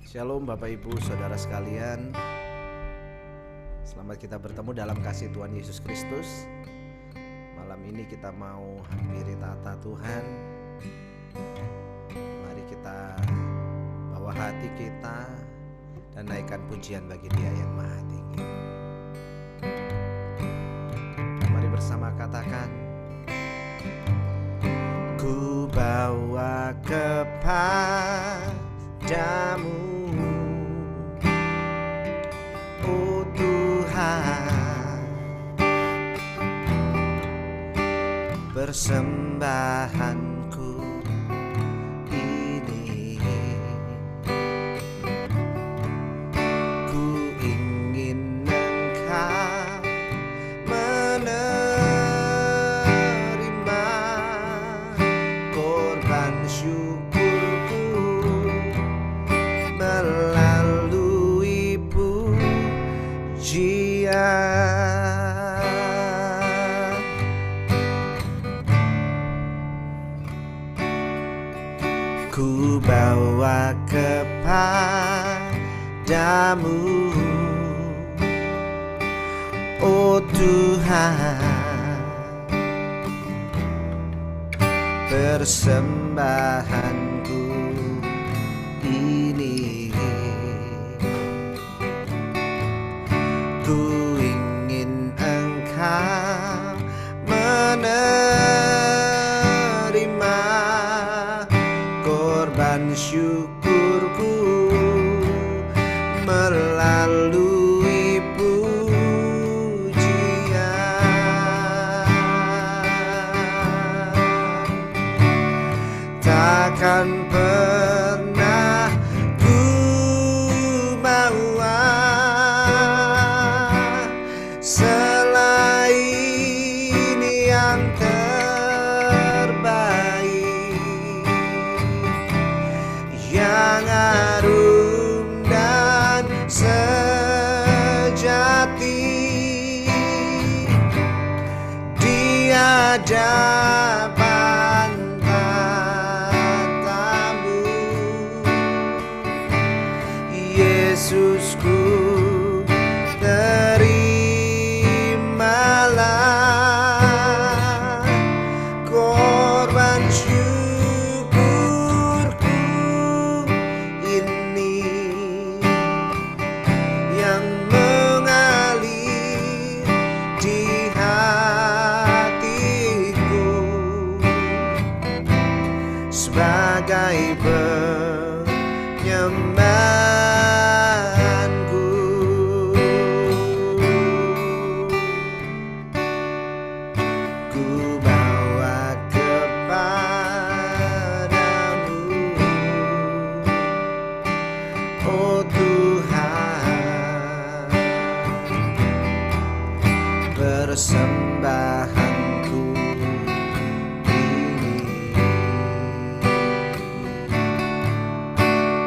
Shalom Bapak Ibu Saudara sekalian. Selamat kita bertemu dalam kasih Tuhan Yesus Kristus. Malam ini kita mau hampiri tahta Tuhan. Mari kita bawa hati kita dan naikkan pujian bagi Dia yang Maha Tinggi. Mari bersama katakan, ku bawa kepadamu, oh Tuhan, persembahanku ini. Ku ingin Engkau menerima korban syukurku melalui pujian. Ku bawa kepadamu, oh Tuhan, persembahanku ini. Ku ingin Engkau menerima korban syukurku melalui pujian. Takkan pernah ku mau selain yang terbaik, yang harum dan sejati di hadapan tatamu, Yesusku. Terimalah korban syukurku ini yang mengalir di hatiku sebagai penyembahanku. Ku bawa kepadamu, oh Tuhan, persembahanku ini.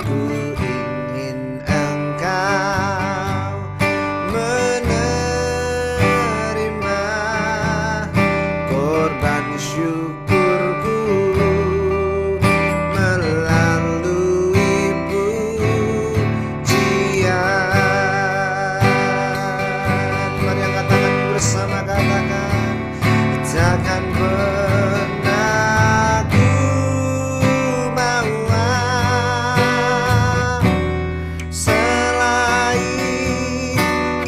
Ku ingin Engkau menerima korban syukurku melalui pujian. Mari angkat tangan bersama, katakan, takkan pernah ku mau selain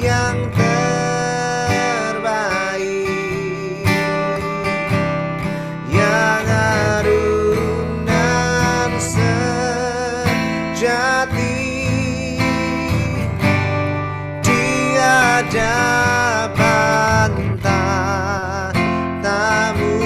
yang terbaik, yang harum dan sejati di hadapan tatamu,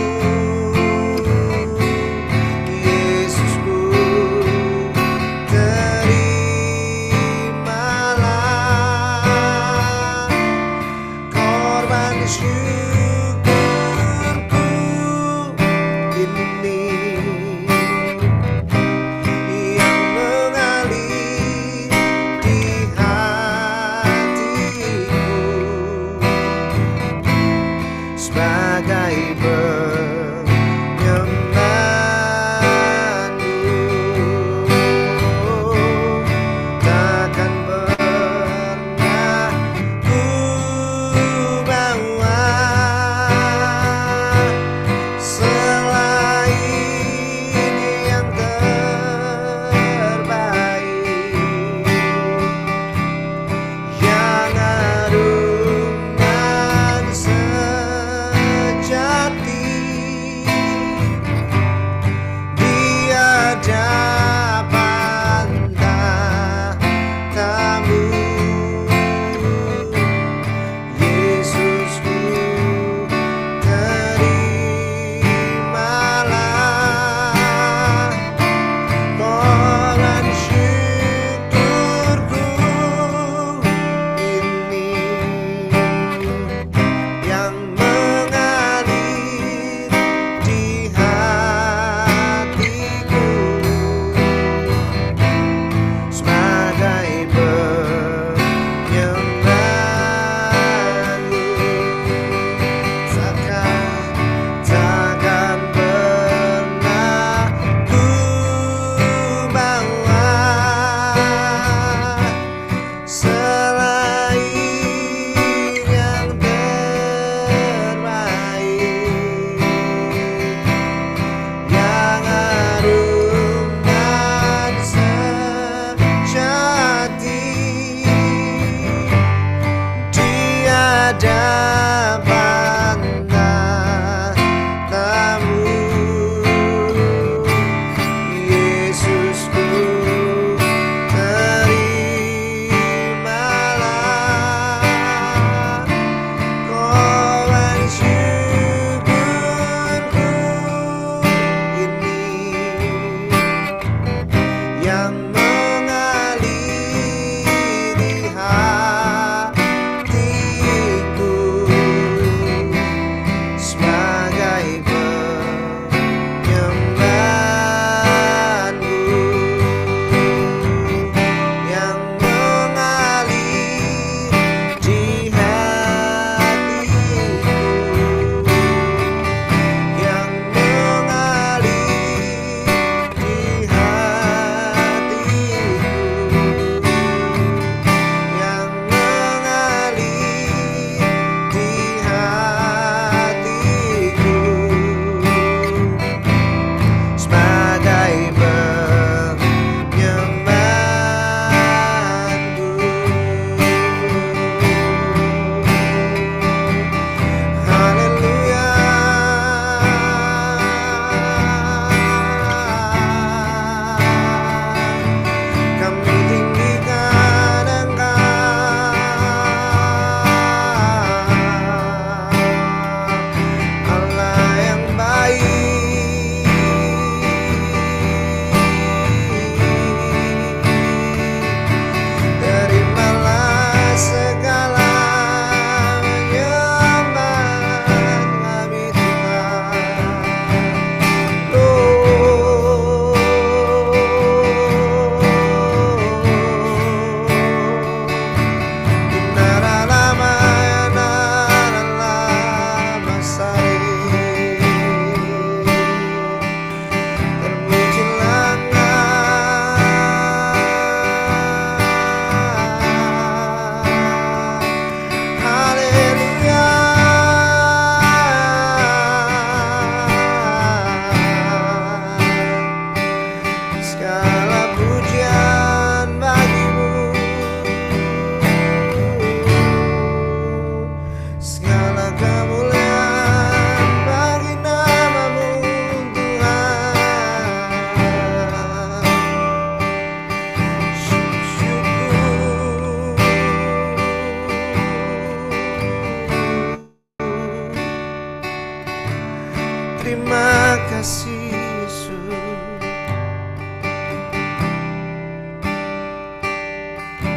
Terima kasih Yesus.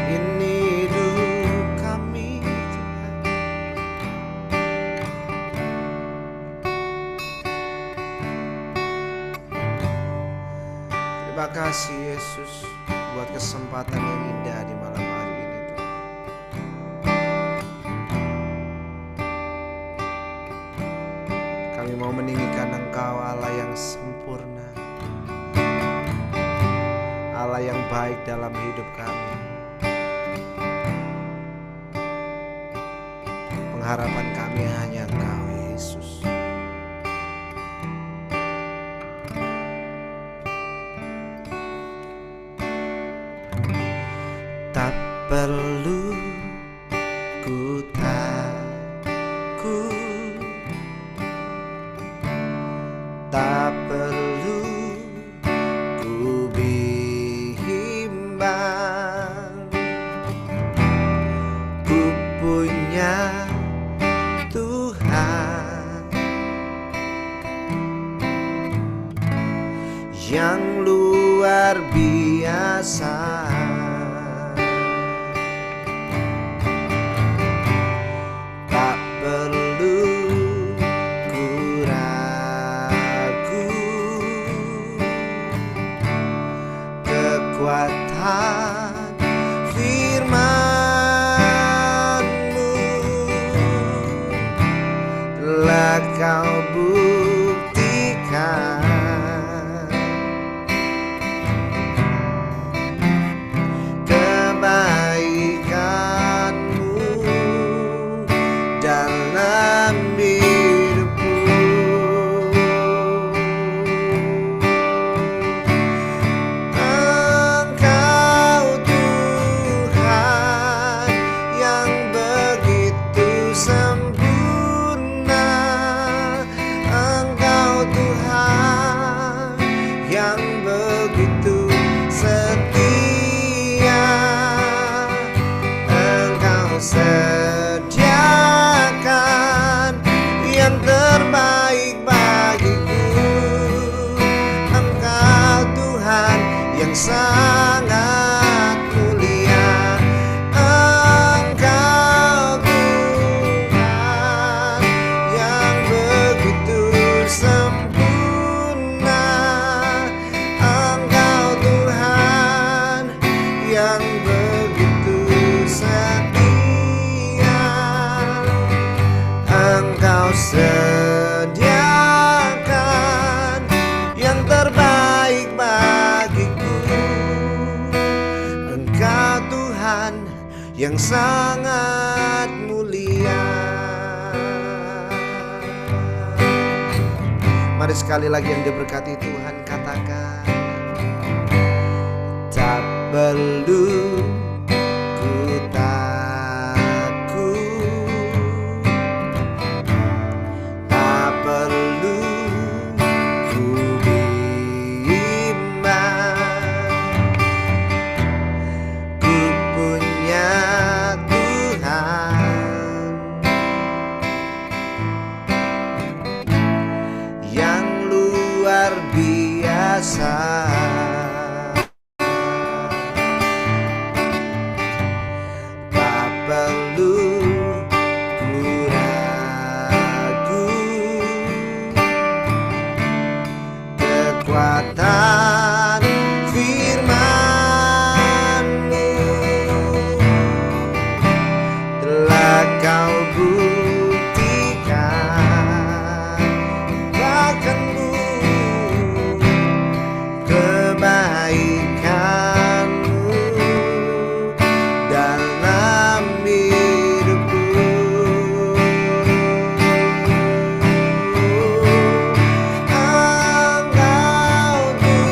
Ini hidup kami Tuhan. Terima kasih Yesus buat kesempatan yang indah di malam hari ini Tuhan. Kami mau meninggikan Engkau, Allah yang sempurna, Allah yang baik dalam hidup kami. Pengharapan kami hanya Engkau Yesus. Tak perlu ku takut, tak perlu ku bimbang. Ku punya Tuhan yang luar biasa. Kekuatan firman-Mu telah Kau buktikan. Kebaikan-Mu dalam hidupku. Sediakan yang terbaik bagiku. Engkau Tuhan yang sangat mulia. Engkau Tuhan yang begitu sempurna. Engkau Tuhan yang begitu setia. Engkau sediakan yang terbaik bagiku. Engkau Tuhan yang sangat mulia. Mari sekali lagi yang diberkati Tuhan katakan, tak perlu ku biasa. Tak perlu ku ragu, kekuatan firman-Mu telah Kau buktikan. Bahkan-Mu kebaikan-Mu dalam hidupku. Engkau Tuhan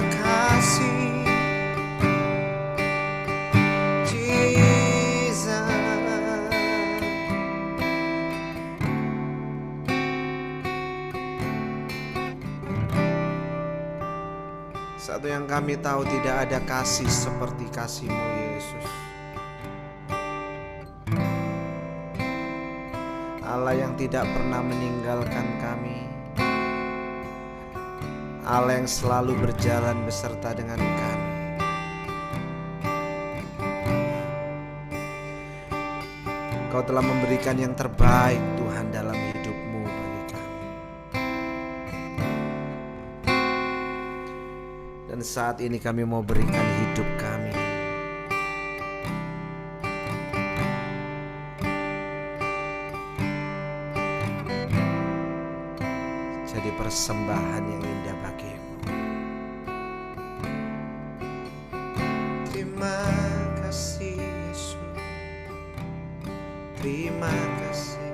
kasih Jesus. Satu yang kami tahu, tidak ada kasih seperti kasih-Mu Yesus. Allah yang tidak pernah meninggalkan kami, Allah yang selalu berjalan beserta dengan kami. Kau telah memberikan yang terbaik Tuhan dalam hidup-Mu bagi kami. Dan saat ini kami mau berikan hidup kami jadi persembahan yang indah bagi-Mu. Terima kasih Yesus, terima kasih.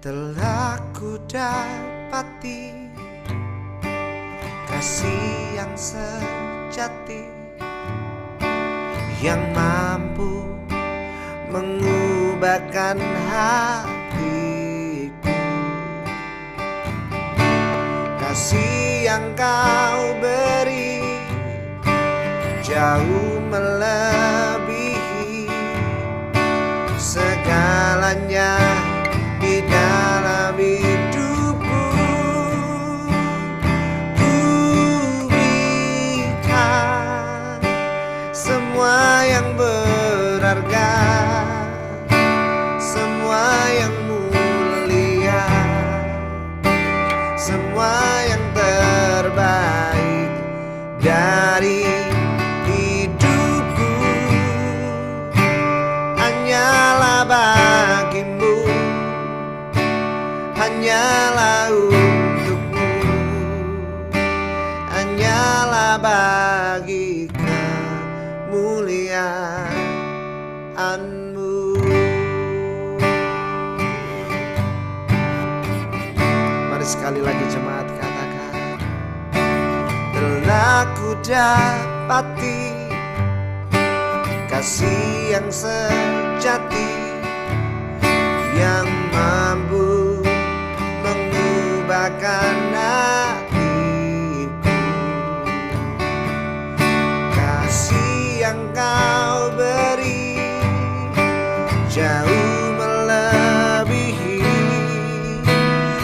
Telah ku dapati kasih yang sejati, yang mampu mengubahkan hatiku. Kasih yang Kau beri jauh melebihi segalanya di dalam hidupku. Ku berikan semua yang berharga, semua yang mulia, semua yang terbaik dari hidupku. Hanyalah bagi-Mu, hanyalah untuk-Mu, hanyalah bagi kemuliaan-Mu. Mari sekali lagi jemaat katakan, telah ku dapati kasih yang sejati, yang mampu mengubahkan hatiku. Kasih yang Kau beri jauh melebihi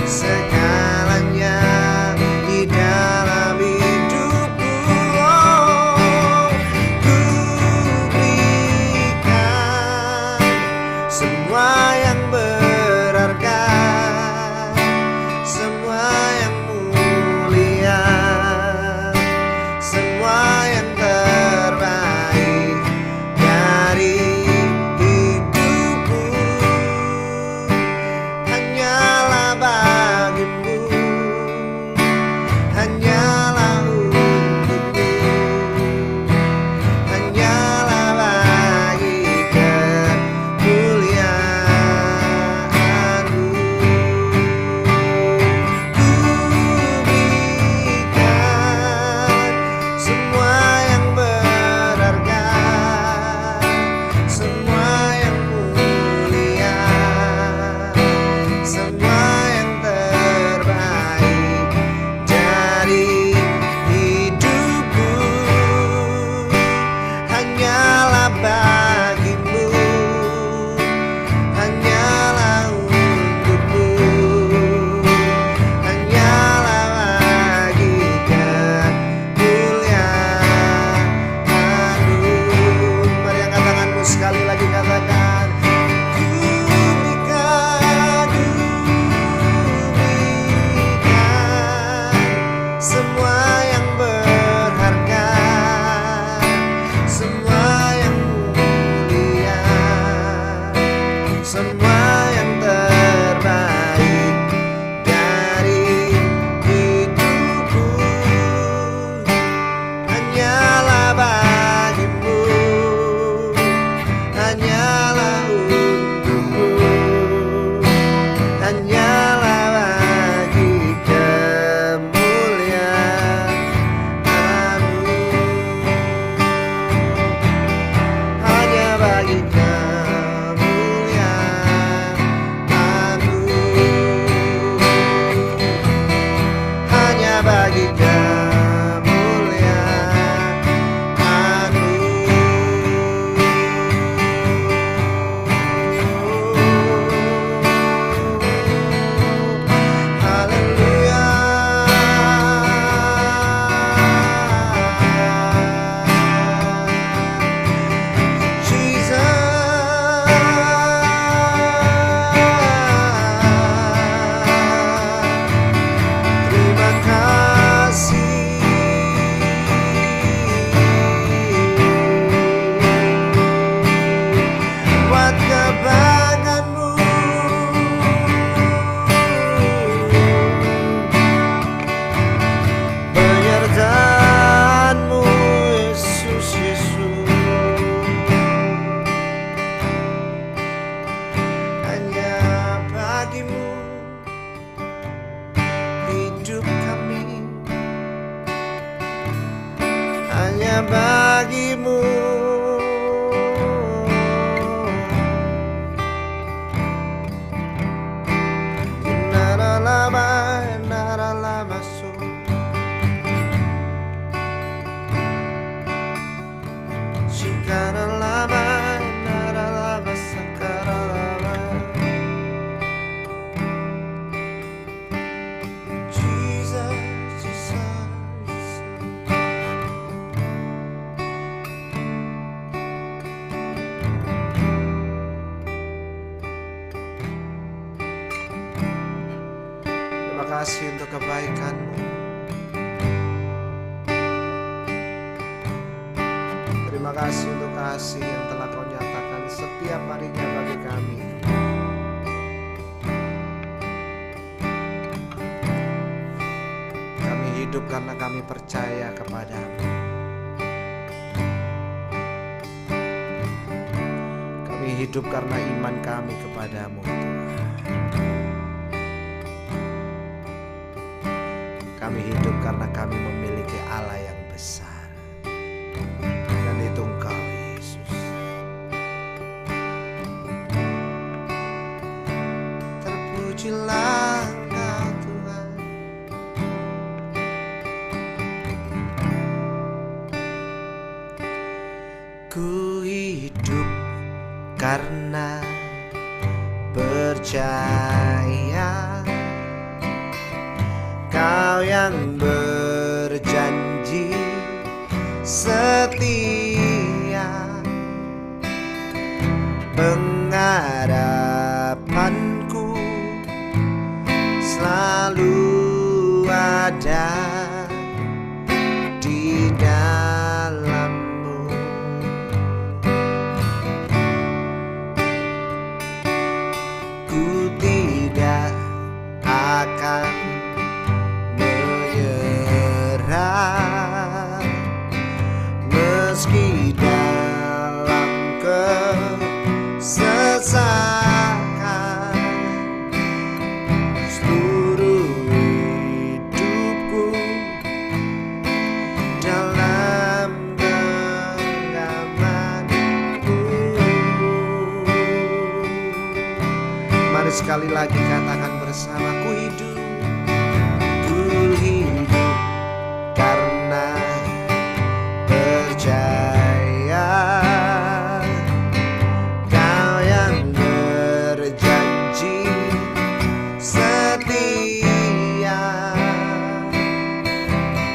segalanya di dalam hidupku. Oh, ku berikan semua yang berharga, semua yang mulia, semua yang terbaik dari hidupku. hanyalah untukmu, hanyalah bagi kemuliaan-Mu, hanya bagi kemuliaan-Mu, hanya bagi bagimu. Terima kasih untuk kebaikan-Mu. Terima kasih untuk kasih yang telah Kau nyatakan setiap harinya bagi kami. Kami hidup karena kami percaya kepada-Mu. Kami hidup karena iman kami kepada-Mu, Tuhan. Kami hidup karena kami memiliki Allah yang besar, dan itu Engkau, Yesus. Terpujilah Engkau, Tuhan. Ku hidup karena percaya Kau yang berjanji setia, pengharapanku selalu ada di dalam-Mu. Ku tidak akan meski dalam kesesakan, seluruh hidupku dalam genggaman-Mu. Mari sekali lagi katakan bersama, ku hidup karena percaya Kau yang berjanji setia,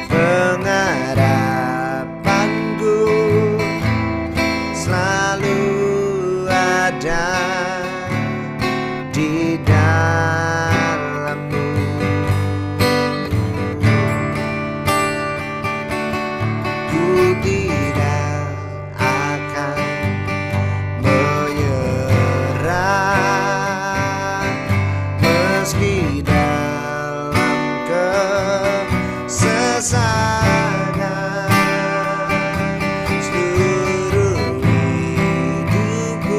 pengharapanku selalu ada di dalam-Mu. Tidak akan menyerah meski dalam kesesakan, seluruh hidupku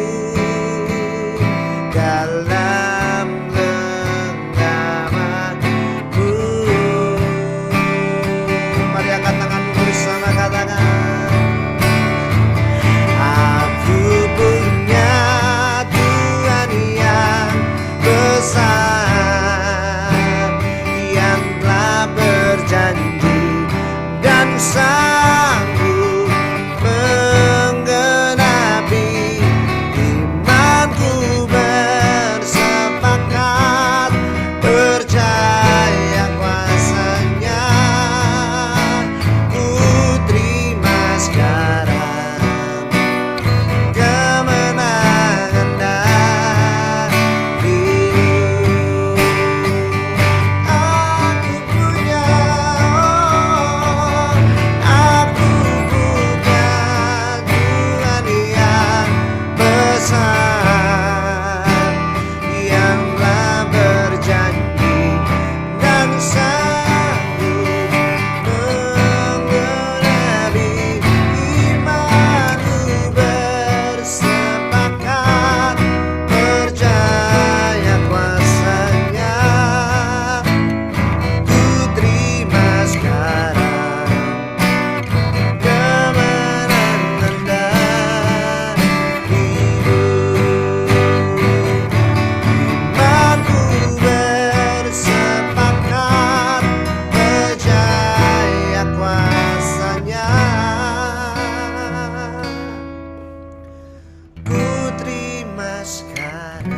sekarang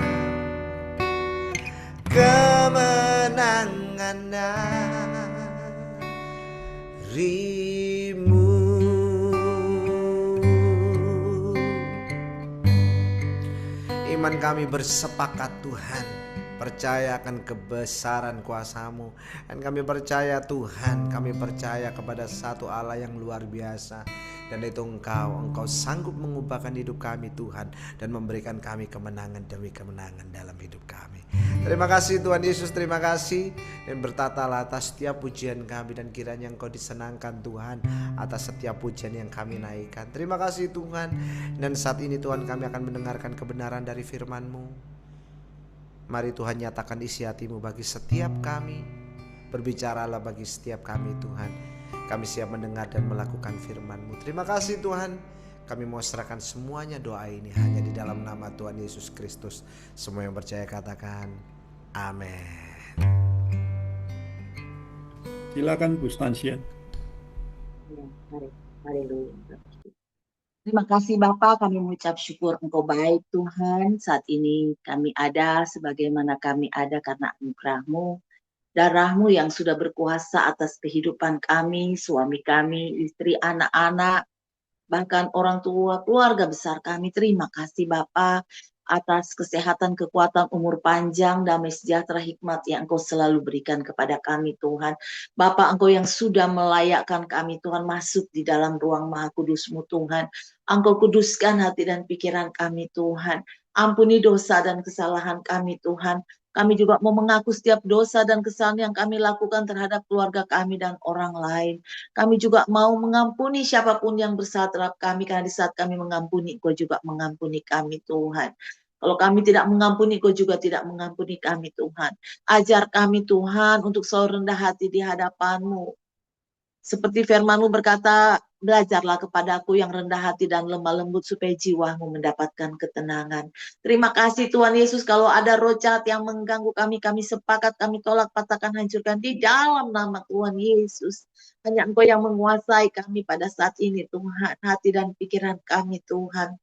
kemenangan darimu. Iman kami bersepakat Tuhan, percaya akan kebesaran kuasa-Mu. Dan kami percaya Tuhan, kami percaya kepada satu Allah yang luar biasa. Dan itu Engkau sanggup mengubahkan hidup kami Tuhan, dan memberikan kami kemenangan demi kemenangan dalam hidup kami. Terima kasih Tuhan Yesus, terima kasih. Dan bertatalah atas setiap pujian kami, dan kiranya Engkau disenangkan Tuhan atas setiap pujian yang kami naikkan. Terima kasih Tuhan. Dan saat ini Tuhan, kami akan mendengarkan kebenaran dari firman-Mu. Mari Tuhan nyatakan isi hati-Mu bagi setiap kami. Berbicaralah bagi setiap kami Tuhan. Kami siap mendengar dan melakukan firman-Mu. Terima kasih Tuhan. Kami mau serahkan semuanya doa ini hanya di dalam nama Tuhan Yesus Kristus. Semua yang percaya katakan amin. Silakan Bu Stansia. Haleluya. Terima kasih Bapa, kami mengucap syukur Engkau baik Tuhan. Saat ini kami ada sebagaimana kami ada karena anugerah-Mu. Darah-Mu yang sudah berkuasa atas kehidupan kami, suami kami, istri, anak-anak, bahkan orang tua, keluarga besar kami. Terima kasih Bapa atas kesehatan, kekuatan, umur panjang, damai sejahtera, hikmat yang Engkau selalu berikan kepada kami Tuhan. Bapa, Engkau yang sudah melayakkan kami Tuhan masuk di dalam ruang Maha Kudus-Mu Tuhan. Engkau kuduskan hati dan pikiran kami Tuhan. Ampuni dosa dan kesalahan kami Tuhan. Kami juga mau mengaku setiap dosa dan kesalahan yang kami lakukan terhadap keluarga kami dan orang lain. Kami juga mau mengampuni siapapun yang bersalah terhadap kami, karena di saat kami mengampuni, Engkau juga mengampuni kami Tuhan. Kalau kami tidak mengampuni, Engkau juga tidak mengampuni kami Tuhan. Ajar kami Tuhan untuk selalu rendah hati di hadapan-Mu. Seperti firman-Mu berkata, belajarlah kepadaku yang rendah hati dan lemah lembut supaya jiwamu mendapatkan ketenangan. Terima kasih Tuhan Yesus, kalau ada roh jahat yang mengganggu kami, kami sepakat, kami tolak, patahkan, hancurkan di dalam nama Tuhan Yesus. Hanya Engkau yang menguasai kami pada saat ini Tuhan, hati dan pikiran kami Tuhan.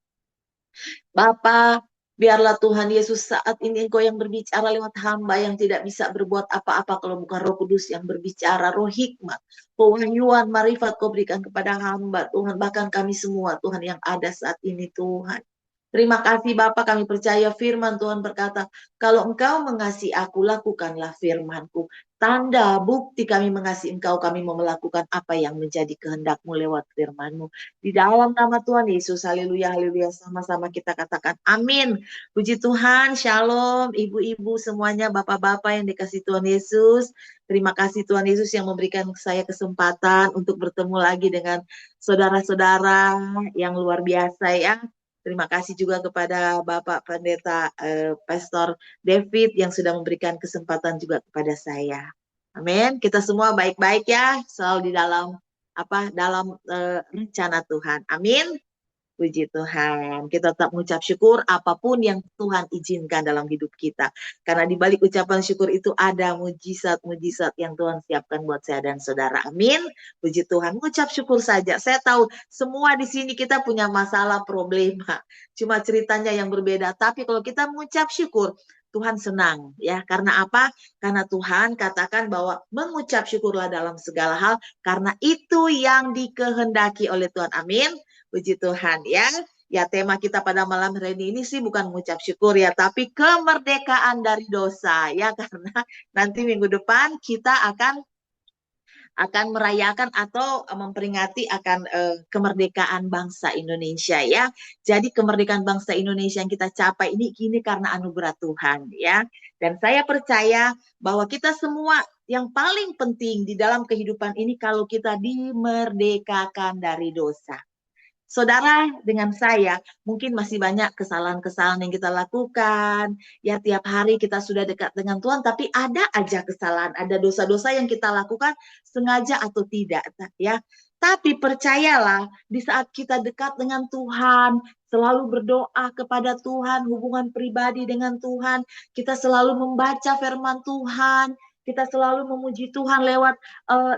Bapa, biarlah Tuhan Yesus saat ini Engkau yang berbicara lewat hamba yang tidak bisa berbuat apa-apa kalau bukan Roh Kudus yang berbicara, roh hikmat, pewahyuan, marifat Kau berikan kepada hamba Tuhan, bahkan kami semua Tuhan yang ada saat ini Tuhan. Terima kasih Bapa, kami percaya firman Tuhan berkata, kalau Engkau mengasihi aku, lakukanlah firman-Ku. Tanda, bukti kami mengasihi Engkau, kami mau melakukan apa yang menjadi kehendak-Mu lewat firman-Mu. Di dalam nama Tuhan Yesus, haleluya, haleluya, sama-sama kita katakan amin. Puji Tuhan, shalom, ibu-ibu semuanya, bapak-bapak yang dikasihi Tuhan Yesus. Terima kasih Tuhan Yesus yang memberikan saya kesempatan untuk bertemu lagi dengan saudara-saudara yang luar biasa ya. Terima kasih juga kepada Bapak Pendeta Pastor David yang sudah memberikan kesempatan juga kepada saya. Amin. Kita semua baik-baik ya, selalu di dalam rencana Tuhan. Amin. Puji Tuhan. Kita tetap mengucap syukur apapun yang Tuhan izinkan dalam hidup kita. Karena di balik ucapan syukur itu ada mujizat-mujizat yang Tuhan siapkan buat saya dan saudara. Amin. Puji Tuhan. Mengucap syukur saja. Saya tahu semua di sini kita punya masalah, problema. Cuma ceritanya yang berbeda. Tapi kalau kita mengucap syukur, Tuhan senang ya. Karena apa? Karena Tuhan katakan bahwa mengucap syukurlah dalam segala hal. Karena itu yang dikehendaki oleh Tuhan. Amin. Puji Tuhan ya. Ya, tema kita pada malam hari ini sih bukan mengucap syukur ya, tapi kemerdekaan dari dosa ya, karena nanti minggu depan kita akan merayakan atau memperingati akan kemerdekaan bangsa Indonesia ya. Jadi kemerdekaan bangsa Indonesia yang kita capai ini karena anugerah Tuhan ya. Dan saya percaya bahwa kita semua yang paling penting di dalam kehidupan ini kalau kita dimerdekakan dari dosa. Saudara, dengan saya mungkin masih banyak kesalahan-kesalahan yang kita lakukan. Ya, tiap hari kita sudah dekat dengan Tuhan, tapi ada aja kesalahan, ada dosa-dosa yang kita lakukan sengaja atau tidak, ya. Tapi percayalah, di saat kita dekat dengan Tuhan, selalu berdoa kepada Tuhan, hubungan pribadi dengan Tuhan, kita selalu membaca firman Tuhan, kita selalu memuji Tuhan lewat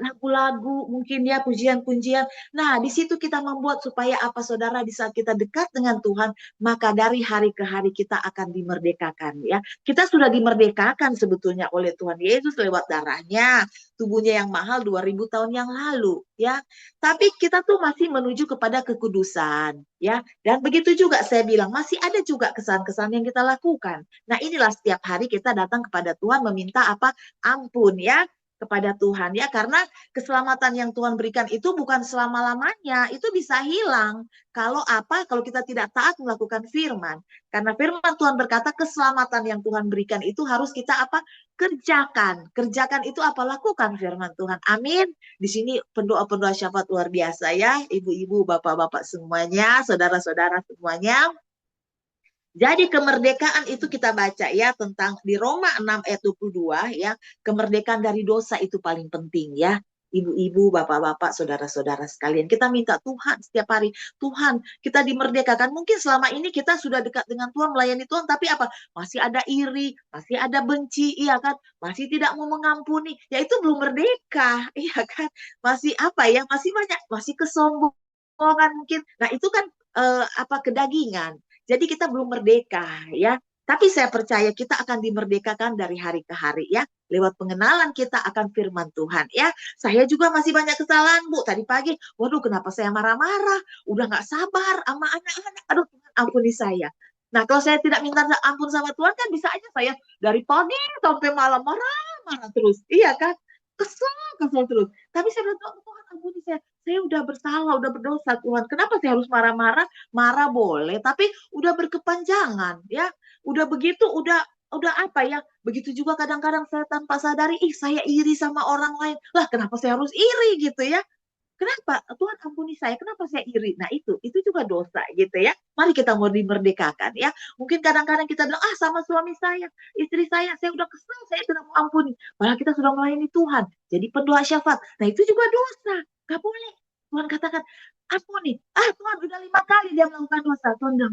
lagu-lagu, mungkin ya pujian-pujian. Nah, di situ kita membuat supaya apa saudara, di saat kita dekat dengan Tuhan, maka dari hari ke hari kita akan dimerdekakan ya. Kita sudah dimerdekakan sebetulnya oleh Tuhan Yesus lewat darahnya, tubuhnya yang mahal 2000 tahun yang lalu ya. Tapi kita tuh masih menuju kepada kekudusan ya. Dan begitu juga saya bilang, masih ada juga kesan-kesan yang kita lakukan. Nah, inilah setiap hari kita datang kepada Tuhan meminta apa? Ampun ya kepada Tuhan ya, karena keselamatan yang Tuhan berikan itu bukan selama-lamanya, itu bisa hilang kalau apa? Kalau kita tidak taat melakukan firman. Karena firman Tuhan berkata keselamatan yang Tuhan berikan itu harus kita apa? Kerjakan. Kerjakan itu apa? Lakukan firman Tuhan. Amin. Di sini pendoa-pendoa syafaat luar biasa ya, ibu-ibu, bapak-bapak semuanya, saudara-saudara semuanya. Jadi kemerdekaan itu kita baca ya tentang di Roma 6 ayat 22 ya, kemerdekaan dari dosa itu paling penting ya. Ibu-ibu, bapak-bapak, saudara-saudara sekalian, kita minta Tuhan setiap hari, Tuhan, kita dimerdekakan. Mungkin selama ini kita sudah dekat dengan Tuhan, melayani Tuhan, tapi apa? Masih ada iri, masih ada benci, iya kan? Masih tidak mau mengampuni, ya itu belum merdeka, iya kan? Masih apa ya? Masih banyak, masih kesombongan mungkin. Nah, itu kan apa kedagingan. Jadi kita belum merdeka ya. Tapi saya percaya kita akan dimerdekakan dari hari ke hari ya. Lewat pengenalan kita akan firman Tuhan ya. Saya juga masih banyak kesalahan Bu. Tadi pagi, waduh kenapa saya marah-marah. Udah gak sabar sama anak-anak. Aduh Tuhan ampuni saya. Nah kalau saya tidak minta ampun sama Tuhan kan bisa aja saya dari pagi sampai malam marah-marah terus. Iya kan? Kesel terus. Tapi saya bilang, Tuhan ampuni saya. Saya udah bersalah, udah berdosa Tuhan. Kenapa saya harus marah-marah? Marah boleh, tapi udah berkepanjangan ya. Udah begitu, udah apa ya? Begitu juga kadang-kadang saya tanpa sadari, saya iri sama orang lain. Lah, kenapa saya harus iri gitu ya? Kenapa? Tuhan ampuni saya, kenapa saya iri? Nah itu juga dosa gitu ya. Mari kita mau dimerdekakan ya. Mungkin kadang-kadang kita bilang, sama suami saya, istri saya udah kesel, saya tidak mau ampuni. Padahal kita sudah melayani Tuhan. Jadi pendoa syafaat. Nah itu juga dosa. Gak boleh. Tuhan katakan, ampuni. Tuhan udah 5 kali dia melakukan dosa. Tuhan bilang,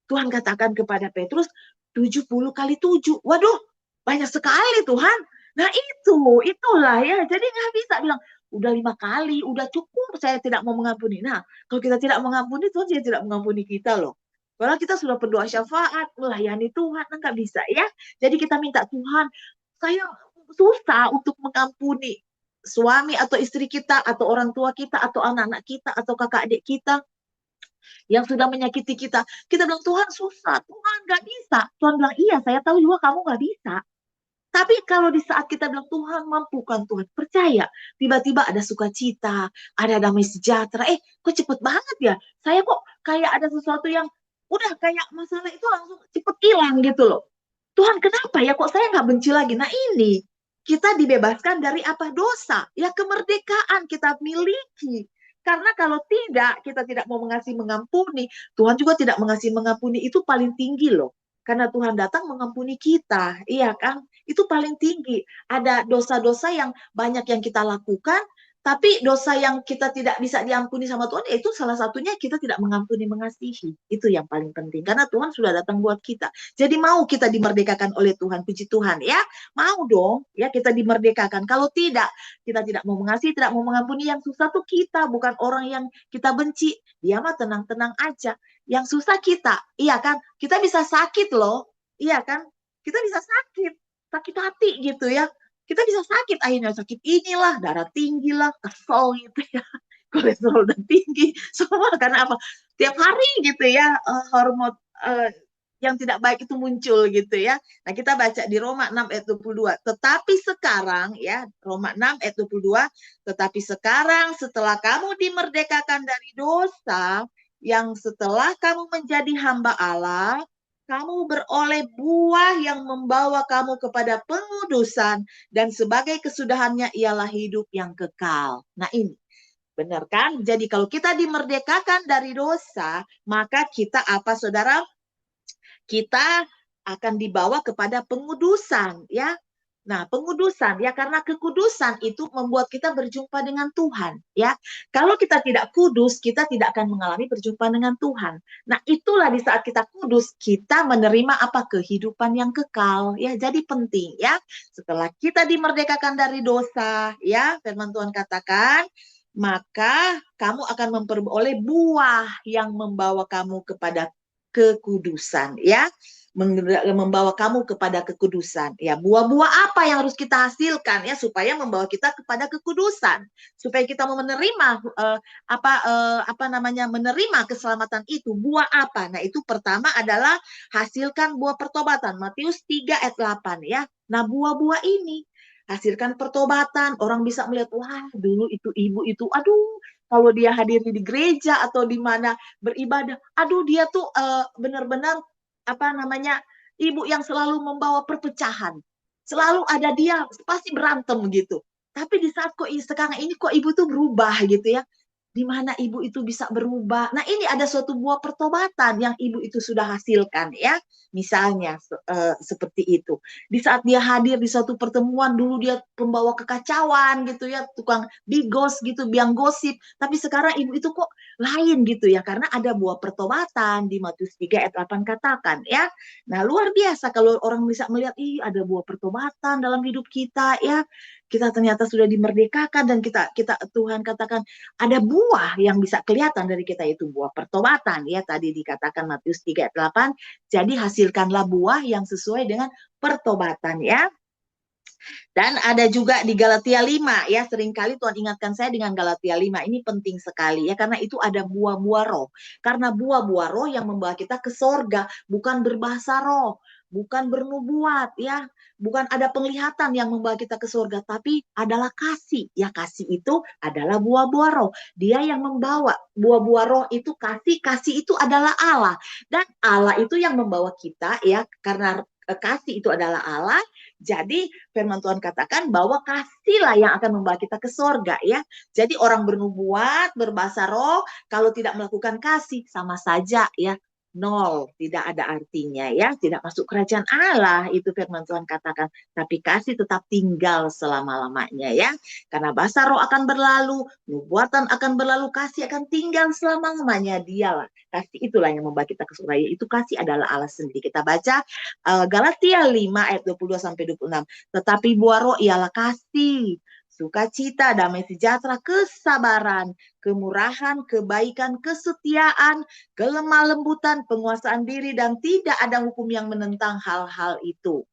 Tuhan katakan kepada Petrus, 70 kali 7. Waduh, banyak sekali Tuhan. Nah itulah ya. Jadi nggak bisa bilang, udah 5 kali, udah cukup, saya tidak mau mengampuni. Nah, kalau kita tidak mengampuni, Tuhan juga tidak mengampuni kita loh. Kalau kita sudah berdoa syafaat, melayani Tuhan, nggak bisa ya. Jadi kita minta Tuhan, saya susah untuk mengampuni suami atau istri kita, atau orang tua kita, atau anak-anak kita, atau kakak adik kita yang sudah menyakiti kita. Kita bilang, Tuhan susah, Tuhan nggak bisa. Tuhan bilang, iya saya tahu juga kamu nggak bisa. Tapi kalau di saat kita bilang Tuhan mampukan, Tuhan percaya, tiba-tiba ada sukacita, ada damai sejahtera. Kok cepet banget ya? Saya kok kayak ada sesuatu yang udah kayak masalah itu langsung cepet hilang gitu loh. Tuhan kenapa ya kok saya nggak benci lagi? Nah ini kita dibebaskan dari apa? Dosa. Ya kemerdekaan kita miliki. Karena kalau tidak, kita tidak mau mengasihi mengampuni, Tuhan juga tidak mengasihi mengampuni, itu paling tinggi loh. Karena Tuhan datang mengampuni kita, iya kan? Itu paling tinggi. Ada dosa-dosa yang banyak yang kita lakukan, tapi dosa yang kita tidak bisa diampuni sama Tuhan, itu salah satunya kita tidak mengampuni mengasihi. Itu yang paling penting. Karena Tuhan sudah datang buat kita. Jadi mau kita dimerdekakan oleh Tuhan, puji Tuhan ya. Mau dong ya kita dimerdekakan. Kalau tidak, kita tidak mau mengasihi, tidak mau mengampuni, yang susah tuh kita, bukan orang yang kita benci. Dia mah tenang-tenang aja. Yang susah kita, iya kan? Kita bisa sakit loh, iya kan? Kita bisa sakit hati gitu ya. Kita bisa sakit, akhirnya sakit inilah, darah tinggi lah, kesel gitu ya. Kolesterol udah tinggi, semua karena apa? Tiap hari gitu ya, hormon yang tidak baik itu muncul gitu ya. Nah kita baca di Roma 6 ayat 22. Tetapi sekarang ya, Roma 6 ayat 22. Tetapi sekarang setelah kamu dimerdekakan dari dosa, yang setelah kamu menjadi hamba Allah, kamu beroleh buah yang membawa kamu kepada pengudusan, dan sebagai kesudahannya ialah hidup yang kekal. Nah ini, benar kan? Jadi kalau kita dimerdekakan dari dosa, maka kita apa saudara? Kita akan dibawa kepada pengudusan ya. Nah, pengudusan ya, karena kekudusan itu membuat kita berjumpa dengan Tuhan ya. Kalau kita tidak kudus, kita tidak akan mengalami perjumpaan dengan Tuhan. Nah, itulah di saat kita kudus, kita menerima apa? Kehidupan yang kekal ya. Jadi penting ya. Setelah kita dimerdekakan dari dosa ya, firman Tuhan katakan, maka kamu akan memperoleh buah yang membawa kamu kepada kekudusan ya, membawa kamu kepada kekudusan ya. Buah-buah apa yang harus kita hasilkan ya supaya membawa kita kepada kekudusan, supaya kita mau menerima apa namanya, menerima keselamatan itu. Buah apa? Nah, itu pertama adalah hasilkan buah pertobatan, Matius 3 ayat 8 ya. Nah, buah-buah ini hasilkan pertobatan. Orang bisa melihat, wah dulu itu ibu itu, aduh kalau dia hadir di gereja atau di mana beribadah, aduh dia tuh benar-benar apa namanya, ibu yang selalu membawa perpecahan. Selalu ada dia, pasti berantem gitu. Tapi di saat kok sekarang ini kok ibu tuh berubah gitu ya. Di mana ibu itu bisa berubah. Nah, ini ada suatu buah pertobatan yang ibu itu sudah hasilkan ya. Misalnya seperti itu. Di saat dia hadir di suatu pertemuan, dulu dia pembawa kekacauan gitu ya, tukang bigos gitu, biang gosip. Tapi sekarang ibu itu kok lain gitu ya, karena ada buah pertobatan di Matius 3 ayat 8 katakan ya. Nah, luar biasa kalau orang bisa melihat, ih ada buah pertobatan dalam hidup kita ya. Kita ternyata sudah dimerdekakan dan kita Tuhan katakan ada buah yang bisa kelihatan dari kita, itu buah pertobatan ya. Tadi dikatakan Matius 3 ayat 8, jadi hasilkanlah buah yang sesuai dengan pertobatan ya. Dan ada juga di Galatia 5 ya, seringkali Tuhan ingatkan saya dengan Galatia 5. Ini penting sekali ya, karena itu ada buah-buah roh. Karena buah-buah roh yang membawa kita ke sorga, bukan berbahasa roh, bukan bernubuat ya, bukan ada penglihatan yang membawa kita ke sorga, tapi adalah kasih. Ya, kasih itu adalah buah-buah roh. Dia yang membawa buah-buah roh itu kasih, kasih itu adalah Allah. Dan Allah itu yang membawa kita ya, karena kasih itu adalah Allah. Jadi firman Tuhan katakan bahwa kasihlah yang akan membawa kita ke sorga ya. Jadi orang bernubuat, berbahasa roh, kalau tidak melakukan kasih sama saja ya, nol, tidak ada artinya ya, tidak masuk kerajaan Allah, itu firman Tuhan katakan. Tapi kasih tetap tinggal selama-lamanya ya. Karena bahasa roh akan berlalu, nubuatan akan berlalu, kasih akan tinggal selama-lamanya. Dialah kasih, itulah yang membawa kita ke surga. Itu kasih adalah Allah sendiri. Kita baca Galatia 5 ayat 22 sampai 26. Tetapi buah roh ialah kasih, sukacita, damai sejahtera, kesabaran, kemurahan, kebaikan, kesetiaan, kelemah lembutan, penguasaan diri, dan tidak ada hukum yang menentang hal-hal itu.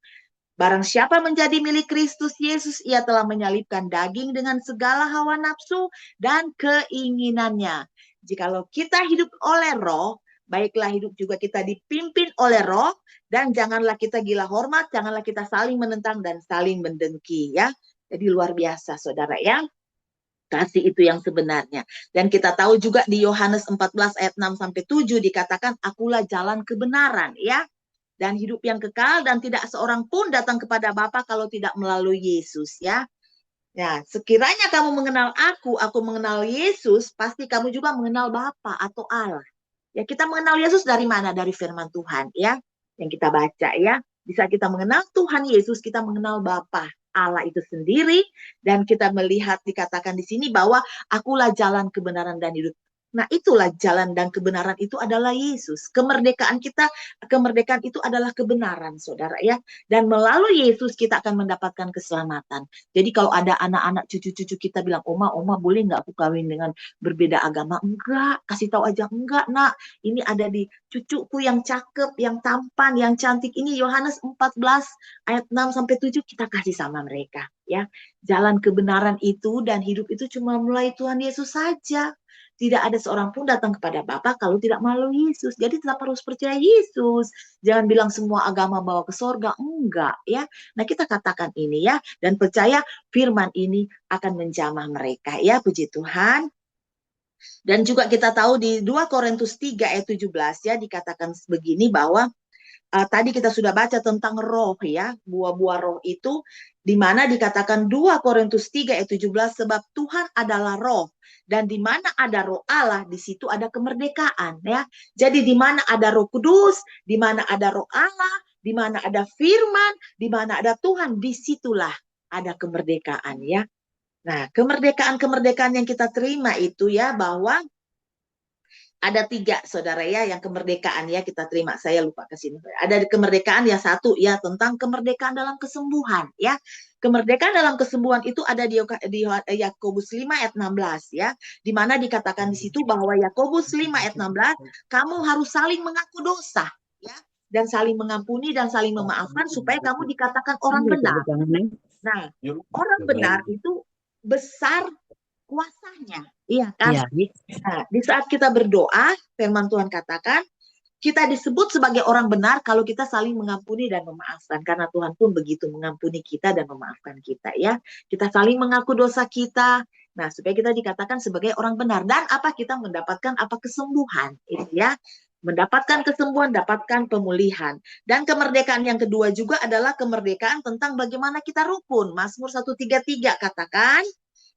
Barang siapa menjadi milik Kristus Yesus, ia telah menyalibkan daging dengan segala hawa nafsu dan keinginannya. Jikalau kita hidup oleh roh, baiklah hidup juga kita dipimpin oleh roh, dan janganlah kita gila hormat, janganlah kita saling menentang dan saling mendengki ya. Jadi luar biasa saudara ya. Kasih itu yang sebenarnya. Dan kita tahu juga di Yohanes 14 ayat 6 sampai 7 dikatakan, akulah jalan kebenaran ya, dan hidup yang kekal, dan tidak seorang pun datang kepada Bapa kalau tidak melalui Yesus ya. Ya, sekiranya kamu mengenal aku mengenal Yesus, pasti kamu juga mengenal Bapa atau Allah. Ya, kita mengenal Yesus dari mana? Dari firman Tuhan ya, yang kita baca ya. Bisa kita mengenal Tuhan Yesus, kita mengenal Bapa Allah itu sendiri, dan kita melihat dikatakan di sini bahwa akulah jalan kebenaran dan hidup. Nah, itulah jalan dan kebenaran itu adalah Yesus. Kemerdekaan kita, kemerdekaan itu adalah kebenaran, saudara ya. Dan melalui Yesus kita akan mendapatkan keselamatan. Jadi kalau ada anak-anak cucu-cucu kita bilang, oma boleh nggak aku kawin dengan berbeda agama? Enggak, kasih tahu aja, enggak nak. Ini ada di cucuku yang cakep, yang tampan, yang cantik. Ini Yohanes 14 ayat 6 sampai 7 kita kasih sama mereka ya. Jalan kebenaran itu dan hidup itu cuma melalui Tuhan Yesus saja. Tidak ada seorang pun datang kepada Bapa kalau tidak melalui Yesus. Jadi tetap harus percaya Yesus. Jangan bilang semua agama bawa ke sorga. Enggak ya. Nah, kita katakan ini ya. Dan percaya firman ini akan menjamah mereka ya. Puji Tuhan. Dan juga kita tahu di 2 Korintus 3 ayat 17 ya, dikatakan begini bahwa tadi kita sudah baca tentang roh ya, buah-buah roh itu, di mana dikatakan 2 Korintus 3 ayat 17, sebab Tuhan adalah roh, dan di mana ada roh Allah, di situ ada kemerdekaan ya. Jadi di mana ada Roh Kudus, di mana ada roh Allah, di mana ada firman, di mana ada Tuhan, disitulah ada kemerdekaan ya. Nah, kemerdekaan-kemerdekaan yang kita terima itu ya, bahwa ada 3 saudara ya, yang kemerdekaan ya kita terima. Saya lupa ke sini. Ada kemerdekaan ya, 1 ya tentang kemerdekaan dalam kesembuhan ya. Kemerdekaan dalam kesembuhan itu ada di Yakobus 5 ayat 16 ya, di mana dikatakan di situ bahwa Yakobus 5 ayat 16, kamu harus saling mengaku dosa ya, dan saling mengampuni dan saling memaafkan supaya kamu dikatakan orang benar. Nah, orang benar itu besar kuasanya, iya kan? Ya. Nah, di saat kita berdoa, firman Tuhan katakan, kita disebut sebagai orang benar kalau kita saling mengampuni dan memaafkan. Karena Tuhan pun begitu mengampuni kita dan memaafkan kita ya. Kita saling mengaku dosa kita. Nah, supaya kita dikatakan sebagai orang benar. Dan apa kita mendapatkan kesembuhan, itu ya. Mendapatkan kesembuhan, dapatkan pemulihan. Dan kemerdekaan yang kedua juga adalah kemerdekaan tentang bagaimana kita rukun. Mazmur 133 katakan,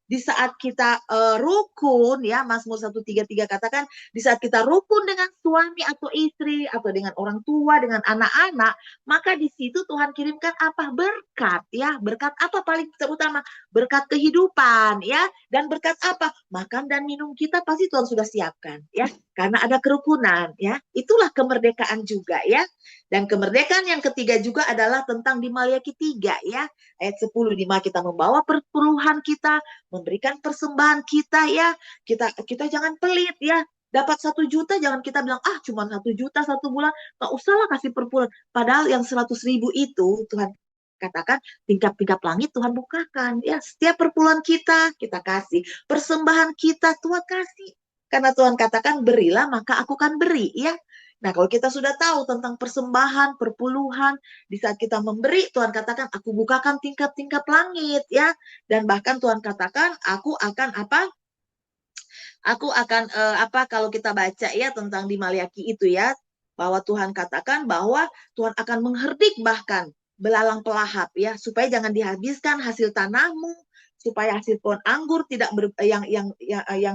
di saat kita rukun ya, Mazmur 133 katakan, di saat kita rukun dengan suami atau istri atau dengan orang tua, dengan anak-anak, maka di situ Tuhan kirimkan berkat ya. Berkat apa paling terutama? Berkat kehidupan ya. Dan berkat apa? Makan dan minum kita pasti Tuhan sudah siapkan ya. Karena ada kerukunan ya. Itulah kemerdekaan juga ya. Dan kemerdekaan yang ketiga juga adalah tentang di Maliaki 3 ya. Ayat 10, di mana kita membawa perpuluhan kita, memberikan persembahan kita ya. Kita jangan pelit ya. Dapat 1 juta, jangan kita bilang, cuma 1 juta 1 bulan, nggak usahlah kasih perpuluhan. Padahal yang 100.000 itu Tuhan katakan tingkap-tingkap langit Tuhan bukakan ya. Setiap perpuluhan kita kasih, persembahan kita Tuhan kasih. Karena Tuhan katakan berilah maka aku akan beri ya. Nah, kalau kita sudah tahu tentang persembahan, perpuluhan, di saat kita memberi, Tuhan katakan, aku bukakan tingkap-tingkap langit, ya. Dan bahkan Tuhan katakan, aku akan kalau kita baca ya tentang di Maliaki itu ya, bahwa Tuhan katakan bahwa Tuhan akan mengherdik bahkan belalang pelahap ya, supaya jangan dihabiskan hasil tanahmu, supaya hasil pohon anggur yang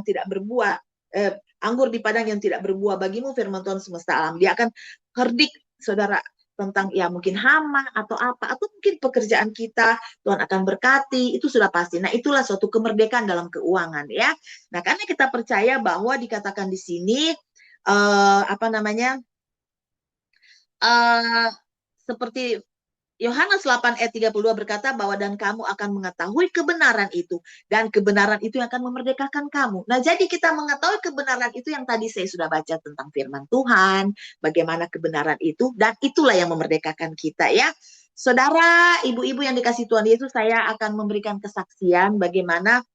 tidak berbuah, anggur di padang yang tidak berbuah bagimu, firman Tuhan semesta alam. Dia akan herdik saudara tentang ya mungkin hama atau apa, atau mungkin pekerjaan kita Tuhan akan berkati, itu sudah pasti. Nah, itulah suatu kemerdekaan dalam keuangan ya. Nah, karena kita percaya bahwa dikatakan di sini seperti Yohanes 8 ayat 32 berkata bahwa dan kamu akan mengetahui kebenaran itu, dan kebenaran itu yang akan memerdekakan kamu. Nah, jadi kita mengetahui kebenaran itu yang tadi saya sudah baca tentang firman Tuhan, bagaimana kebenaran itu, dan itulah yang memerdekakan kita ya. Saudara, ibu-ibu yang dikasih Tuhan Yesus, saya akan memberikan kesaksian bagaimana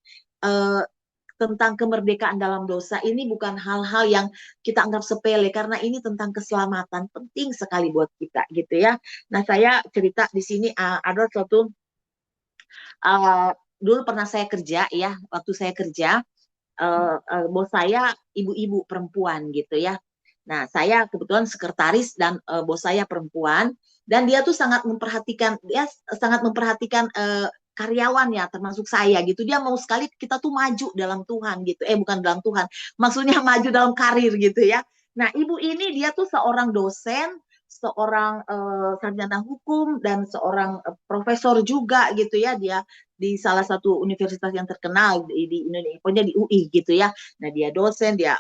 tentang kemerdekaan dalam dosa. Ini bukan hal-hal yang kita anggap sepele, karena ini tentang keselamatan, penting sekali buat kita gitu ya. Nah, saya cerita di sini ada suatu dulu pernah saya kerja ya, waktu saya kerja bos saya ibu-ibu perempuan gitu ya. Nah, saya kebetulan sekretaris dan bos saya perempuan, dan dia tuh sangat memperhatikan karyawannya, termasuk saya gitu. Dia mau sekali kita tuh maju dalam Tuhan gitu. Bukan dalam Tuhan, maksudnya maju dalam karir gitu ya. Nah, ibu ini dia tuh seorang dosen, seorang sarjana hukum, dan seorang profesor juga gitu ya. Dia di salah satu universitas yang terkenal di Indonesia, pokoknya di UI gitu ya. Nah, dia dosen, dia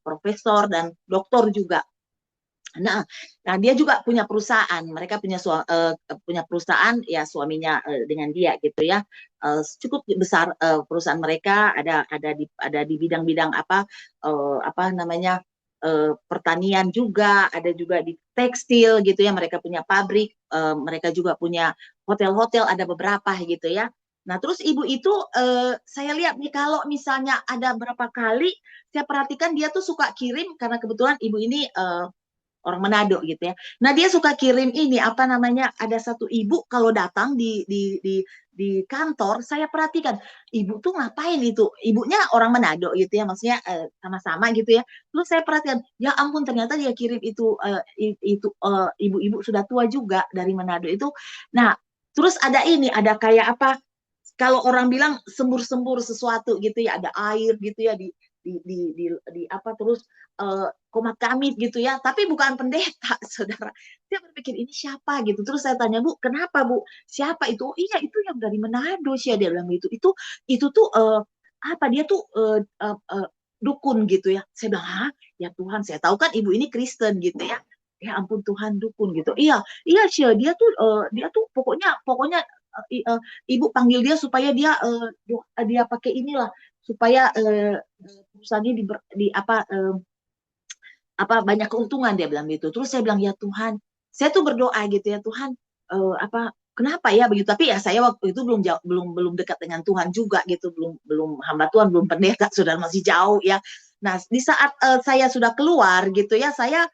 profesor dan doktor juga. Nah, dia juga punya perusahaan. Mereka punya perusahaan ya, suaminya dengan dia gitu ya. Cukup besar perusahaan mereka, ada di bidang-bidang pertanian juga, ada juga di tekstil gitu ya. Mereka punya pabrik, mereka juga punya hotel-hotel, ada beberapa gitu ya. Nah, terus ibu itu saya lihat nih, kalau misalnya ada berapa kali saya perhatikan dia tuh suka kirim, karena kebetulan ibu ini orang Manado gitu ya. Nah, dia suka kirim ini ada satu ibu kalau datang di kantor, saya perhatikan ibu tuh ngapain itu. Ibunya orang Manado gitu ya, maksudnya sama-sama gitu ya. Terus saya perhatikan, ya ampun, ternyata dia kirim itu ibu-ibu sudah tua juga dari Manado itu. Nah, terus ada kayak apa? Kalau orang bilang sembur-sembur sesuatu gitu ya, ada air gitu ya terus komat kamit gitu ya, tapi bukan pendeta, saudara. Saya berpikir ini siapa gitu. Terus saya tanya, Bu, kenapa Bu? Siapa itu? Oh, iya itu yang dari Manado sih, dia bilang gitu. Itu tuh apa dia tuh dukun gitu ya. Saya bilang, hah? Ya Tuhan, saya tahu kan ibu ini Kristen gitu ya. Ya ampun Tuhan, dukun gitu. Iya, iya sih dia tuh pokoknya pokoknya ibu panggil dia supaya dia pakai inilah supaya perusahaannya di apa banyak keuntungan, dia bilang gitu. Terus saya bilang, ya Tuhan, saya tuh berdoa gitu ya Tuhan, apa kenapa ya begitu. Tapi ya saya waktu itu belum dekat dengan Tuhan juga gitu, belum belum hamba Tuhan, belum pendeta, sudah masih jauh ya. Nah, di saat saya sudah keluar gitu ya, saya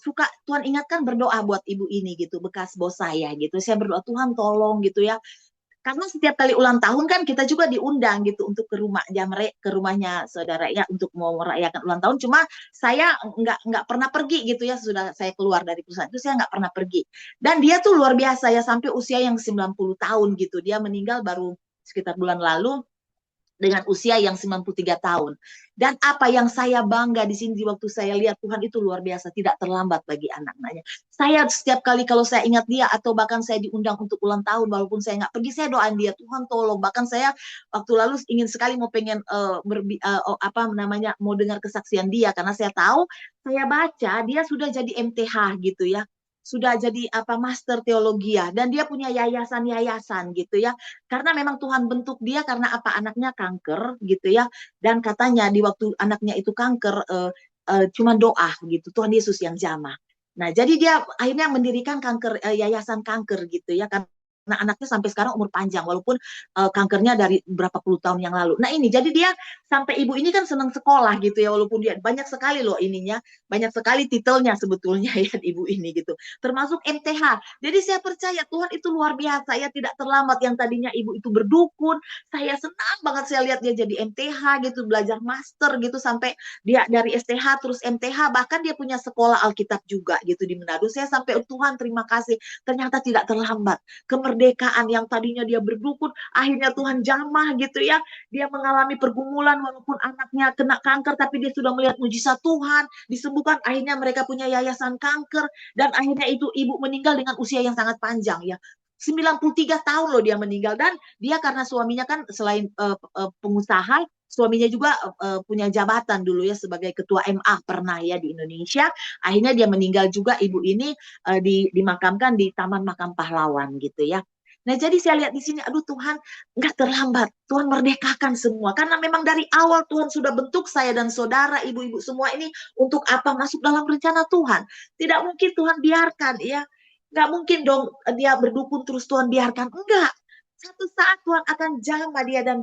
suka Tuhan ingatkan berdoa buat ibu ini gitu, bekas bos saya gitu. Saya berdoa, Tuhan tolong gitu ya, karena setiap kali ulang tahun kan kita juga diundang gitu untuk ke rumahnya saudara ya, untuk mau merayakan ulang tahun. Cuma saya nggak pernah pergi gitu ya, sudah saya keluar dari perusahaan itu saya nggak pernah pergi. Dan dia tuh luar biasa ya, sampai usia yang 90 tahun gitu. Dia meninggal baru sekitar bulan lalu dengan usia yang 93 tahun. Dan apa yang saya bangga di sini waktu saya lihat, Tuhan itu luar biasa, tidak terlambat bagi anak-anaknya. Saya setiap kali kalau saya ingat dia, atau bahkan saya diundang untuk ulang tahun, walaupun saya nggak pergi, saya doain dia, Tuhan tolong. Bahkan saya waktu lalu ingin sekali mau pengen apa namanya, mau dengar kesaksian dia, karena saya tahu, saya baca dia sudah jadi MTH gitu ya, sudah jadi apa master teologi ya, dan dia punya yayasan-yayasan gitu ya, karena memang Tuhan bentuk dia, karena apa anaknya kanker gitu ya, dan katanya di waktu anaknya itu kanker cuma doa gitu, Tuhan Yesus yang jamah. Nah, jadi dia akhirnya mendirikan yayasan kanker gitu ya, karena anaknya sampai sekarang umur panjang walaupun kankernya dari berapa puluh tahun yang lalu. Nah, ini jadi dia sampai ibu ini kan senang sekolah gitu ya, walaupun dia banyak sekali loh ininya, banyak sekali titelnya sebetulnya ya ibu ini gitu. Termasuk MTH. Jadi saya percaya Tuhan itu luar biasa ya, tidak terlambat. Yang tadinya ibu itu berdukun, saya senang banget saya lihat dia jadi MTH gitu, belajar master gitu, sampai dia dari STH terus MTH, bahkan dia punya sekolah Alkitab juga gitu di Manado. Saya sampai, oh, Tuhan terima kasih, ternyata tidak terlambat. Kemerdekaan yang tadinya dia berdukun, akhirnya Tuhan jamah gitu ya. Dia mengalami pergumulan walaupun anaknya kena kanker, tapi dia sudah melihat mujizat Tuhan, disembuhkan. Akhirnya mereka punya yayasan kanker, dan akhirnya itu ibu meninggal dengan usia yang sangat panjang ya. 93 tahun loh dia meninggal. Dan dia karena suaminya kan selain pengusaha, suaminya juga punya jabatan dulu ya sebagai ketua MA pernah ya di Indonesia. Akhirnya dia meninggal juga, ibu ini dimakamkan di Taman Makam Pahlawan gitu ya. Nah, jadi saya lihat di sini, aduh Tuhan, nggak terlambat. Tuhan merdekakan semua. Karena memang dari awal Tuhan sudah bentuk saya dan saudara, ibu-ibu semua ini untuk apa? Masuk dalam rencana Tuhan. Tidak mungkin Tuhan biarkan ya. Nggak mungkin dong dia berdukun terus Tuhan biarkan. Enggak. Satu saat Tuhan akan jamah dia, dan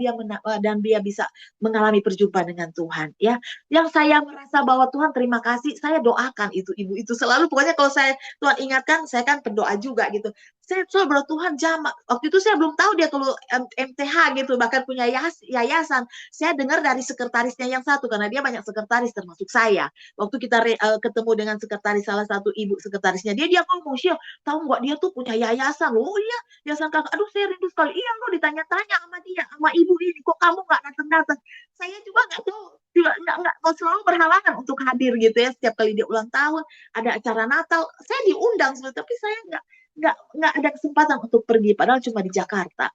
dia bisa mengalami perjumpaan dengan Tuhan ya. Yang saya merasa bahwa Tuhan terima kasih, saya doakan itu ibu itu selalu. Pokoknya kalau saya Tuhan ingatkan, saya kan berdoa juga gitu. Saya selalu berdoa, Tuhan jamah. Waktu itu saya belum tahu dia kalau MTH gitu, bahkan punya yayasan. Saya dengar dari sekretarisnya yang satu, karena dia banyak sekretaris termasuk saya. Waktu kita ketemu dengan sekretaris, salah satu ibu sekretarisnya, dia ngomong, Syil, tahu nggak dia tuh punya yayasan. Oh iya, yayasan kakak. Aduh, saya rindu sekali. Iya, lo ditanya-tanya sama dia, sama ibu ini, kok kamu nggak datang-datang? Saya juga nggak tahu, nggak selalu berhalangan untuk hadir gitu ya. Setiap kali dia ulang tahun, ada acara Natal, saya diundang sebetulnya, tapi saya nggak ada kesempatan untuk pergi, padahal cuma di Jakarta.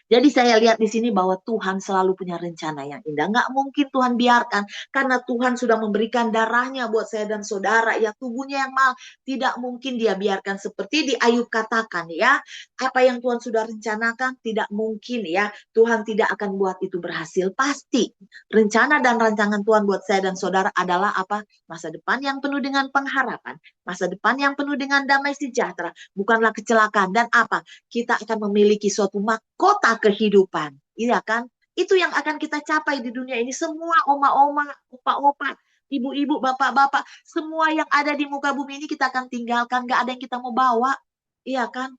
Jadi saya lihat di sini bahwa Tuhan selalu punya rencana yang indah. Nggak mungkin Tuhan biarkan, karena Tuhan sudah memberikan darahnya buat saya dan saudara, ya tubuhnya yang mahal. Tidak mungkin dia biarkan, seperti di Ayub katakan ya, apa yang Tuhan sudah rencanakan tidak mungkin ya, Tuhan tidak akan buat itu berhasil. Pasti rencana dan rancangan Tuhan buat saya dan saudara adalah apa? Masa depan yang penuh dengan pengharapan, masa depan yang penuh dengan damai sejahtera, bukanlah kecelakaan. Dan apa? Kita akan memiliki suatu mahkota kehidupan, iya kan? Itu yang akan kita capai di dunia ini. Semua oma-oma, opa-opa, ibu-ibu, bapak-bapak, semua yang ada di muka bumi ini kita akan tinggalkan. Gak ada yang kita mau bawa, iya kan?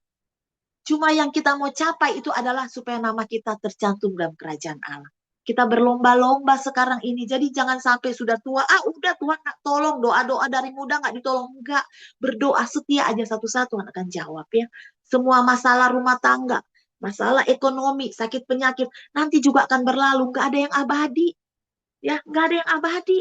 Cuma yang kita mau capai itu adalah supaya nama kita tercantum dalam kerajaan Allah. Kita berlomba-lomba sekarang ini. Jadi jangan sampai sudah tua, udah Tuhan gak tolong, doa-doa dari muda gak ditolong. Enggak, berdoa setia aja, satu-satu Tuhan akan jawab ya. Semua masalah rumah tangga, masalah ekonomi, sakit penyakit, nanti juga akan berlalu. Nggak ada yang abadi. Ya, nggak ada yang abadi.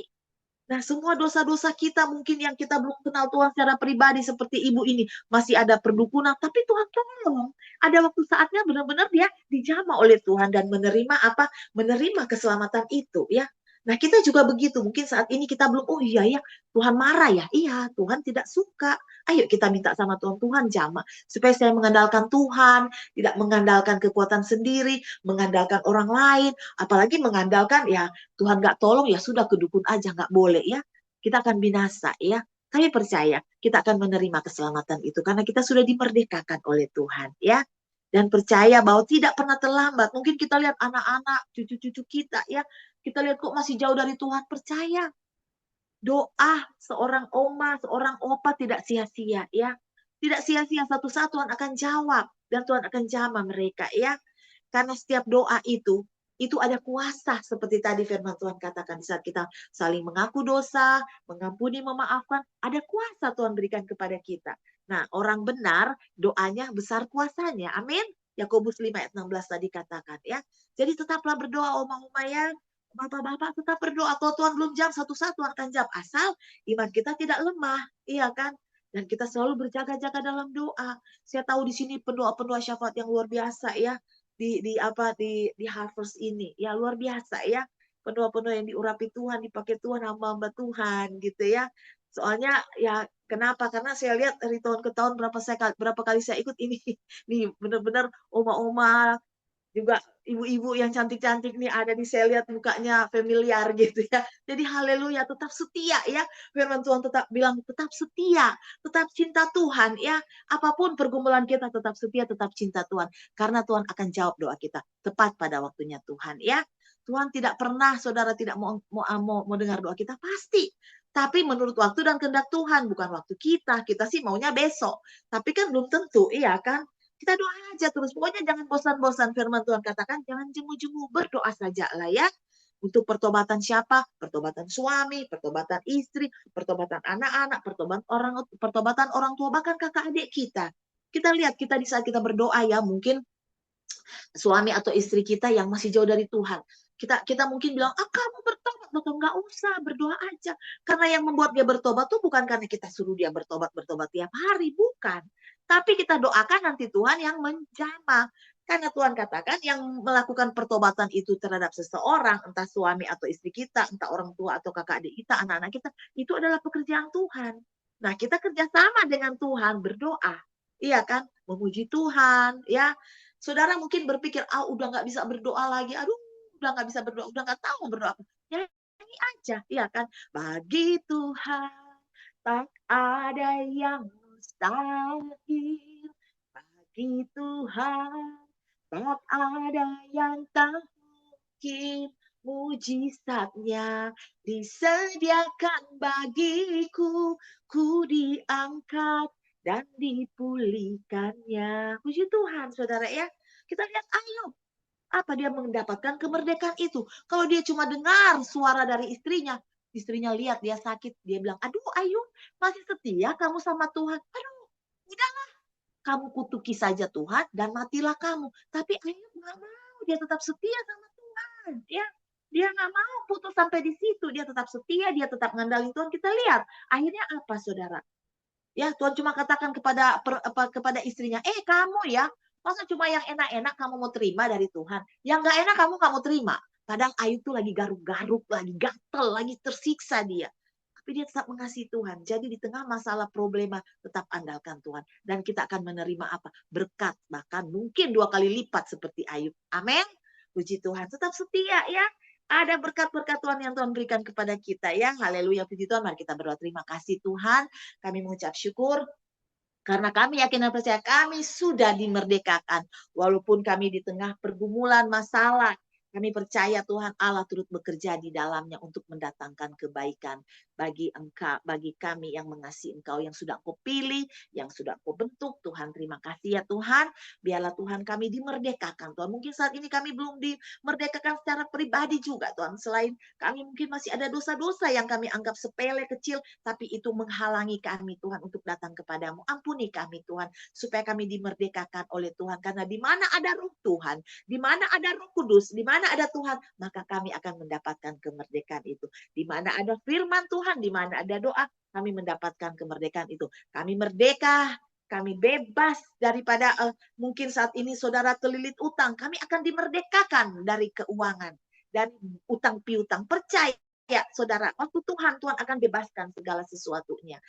Nah, semua dosa-dosa kita mungkin yang kita belum kenal Tuhan secara pribadi seperti ibu ini masih ada perdukunan, tapi Tuhan tolong. Ada waktu saatnya benar-benar dia dijamah oleh Tuhan dan menerima apa? Menerima keselamatan itu ya. Nah, kita juga begitu. Mungkin saat ini kita belum, oh iya ya, Tuhan marah ya. Iya, Tuhan tidak suka. Ayo kita minta sama Tuhan, Tuhan jamah. Supaya saya mengandalkan Tuhan, tidak mengandalkan kekuatan sendiri, mengandalkan orang lain, apalagi mengandalkan ya Tuhan nggak tolong, ya sudah kedukun aja, nggak boleh ya. Kita akan binasa ya. Kami percaya kita akan menerima keselamatan itu karena kita sudah dimerdekakan oleh Tuhan ya. Dan percaya bahwa tidak pernah terlambat. Mungkin kita lihat anak-anak, cucu-cucu kita ya. Kita lihat kok masih jauh dari Tuhan. Percaya doa seorang oma, seorang opa tidak sia-sia ya. Tidak sia-sia, satu saat Tuhan akan jawab dan Tuhan akan jamah mereka ya. Karena setiap doa itu ada kuasa seperti tadi firman Tuhan katakan, saat kita saling mengaku dosa, mengampuni, memaafkan, ada kuasa Tuhan berikan kepada kita. Nah, orang benar doanya besar kuasanya. Amin. Yakobus 5 ayat 16 tadi katakan ya. Jadi tetaplah berdoa oma-oma ya. Bapak-bapak tetap berdoa. Kalau Tuhan belum jawab, satu saat Tuhan akan jawab. Asal iman kita tidak lemah. Iya kan? Dan kita selalu berjaga-jaga dalam doa. Saya tahu di sini pendoa-pendoa syafaat yang luar biasa ya. Di Harvest ini ya, luar biasa ya, pendoa-pendoa yang diurapi Tuhan, dipakai Tuhan, hamba-hamba Tuhan gitu ya. Soalnya ya kenapa? Karena saya lihat dari tahun ke tahun berapa kali saya ikut ini nih, benar-benar oma-oma juga, ibu-ibu yang cantik-cantik nih ada nih, saya lihat mukanya familiar gitu ya. Jadi haleluya, tetap setia ya. Firman Tuhan tetap bilang tetap setia, tetap cinta Tuhan ya. Apapun pergumulan kita tetap setia, tetap cinta Tuhan. Karena Tuhan akan jawab doa kita tepat pada waktunya Tuhan ya. Tuhan tidak pernah saudara tidak mau dengar doa kita, pasti. Tapi menurut waktu dan kehendak Tuhan, bukan waktu kita. Kita sih maunya besok. Tapi kan belum tentu, iya kan? Kita doa aja terus. Pokoknya jangan bosan-bosan. Firman Tuhan katakan, jangan jemu-jemu, berdoa saja lah ya. Untuk pertobatan siapa? Pertobatan suami, pertobatan istri, pertobatan anak-anak, pertobatan orang tua, bahkan kakak adik kita. Kita lihat, kita di saat kita berdoa ya, mungkin suami atau istri kita yang masih jauh dari Tuhan. Kita mungkin bilang, kamu bertobat, betul, nggak usah, berdoa aja. Karena yang membuat dia bertobat tuh bukan karena kita suruh dia bertobat tiap hari, bukan. Tapi kita doakan nanti Tuhan yang menjamah. Karena Tuhan katakan yang melakukan pertobatan itu terhadap seseorang, entah suami atau istri kita, entah orang tua atau kakak adik kita, anak-anak kita, itu adalah pekerjaan Tuhan. Nah, kita kerjasama dengan Tuhan, berdoa. Iya kan? Memuji Tuhan, ya. Saudara mungkin berpikir, udah nggak bisa berdoa lagi. Aduh, udah nggak bisa berdoa, udah nggak tahu berdoa. Nyanyi aja, iya kan? Bagi Tuhan tak ada yang mustahil. Bagi Tuhan tak ada yang tak mungkin. Mujizatnya disediakan bagiku, ku diangkat dan dipulihkannya. Puji Tuhan, saudara ya. Kita lihat Ayub, apa dia mendapatkan kemerdekaan itu. Kalau dia cuma dengar suara dari istrinya lihat dia sakit, dia bilang, aduh Ayub, masih setia kamu sama Tuhan. Aduh, udahlah, kamu kutuki saja Tuhan dan matilah kamu. Tapi Ayub nggak mau, dia tetap setia sama Tuhan. Ya, dia nggak mau putus sampai di situ. Dia tetap setia, dia tetap ngandalin Tuhan. Kita lihat, akhirnya apa saudara? Ya, Tuhan cuma katakan kepada istrinya, kamu ya, masa cuma yang enak-enak kamu mau terima dari Tuhan? Yang nggak enak kamu nggak mau terima. Padahal Ayub tuh lagi garuk-garuk, lagi gatel, lagi tersiksa dia. Tapi dia tetap mengasihi Tuhan. Jadi di tengah masalah problema, tetap andalkan Tuhan. Dan kita akan menerima apa? Berkat, bahkan mungkin 2 kali lipat seperti Ayub. Amin. Puji Tuhan, tetap setia ya. Ada berkat-berkat Tuhan yang Tuhan berikan kepada kita ya. Haleluya, puji Tuhan. Mari kita berdoa. Terima kasih Tuhan. Kami mengucap syukur karena kami yakin dan percaya kami sudah dimerdekakan. Walaupun kami di tengah pergumulan masalah, kami percaya Tuhan Allah turut bekerja di dalamnya untuk mendatangkan kebaikan bagi engkau, bagi kami yang mengasihi Engkau, yang sudah Engkau pilih, yang sudah Engkau bentuk. Tuhan, terima kasih ya Tuhan. Biarlah Tuhan kami dimerdekakan Tuhan. Mungkin saat ini kami belum dimerdekakan secara pribadi juga Tuhan. Selain kami mungkin masih ada dosa-dosa yang kami anggap sepele, kecil, tapi itu menghalangi kami Tuhan untuk datang kepadamu. Ampuni kami Tuhan, supaya kami dimerdekakan oleh Tuhan. Karena di mana ada Roh Tuhan, di mana ada Roh Kudus, di mana mana ada Tuhan, maka kami akan mendapatkan kemerdekaan itu. Di mana ada firman Tuhan, di mana ada doa, kami mendapatkan kemerdekaan itu. Kami merdeka, kami bebas daripada mungkin saat ini saudara terlilit utang. Kami akan dimerdekakan dari keuangan, dari utang piutang. Percaya saudara, waktu Tuhan akan bebaskan segala sesuatunya.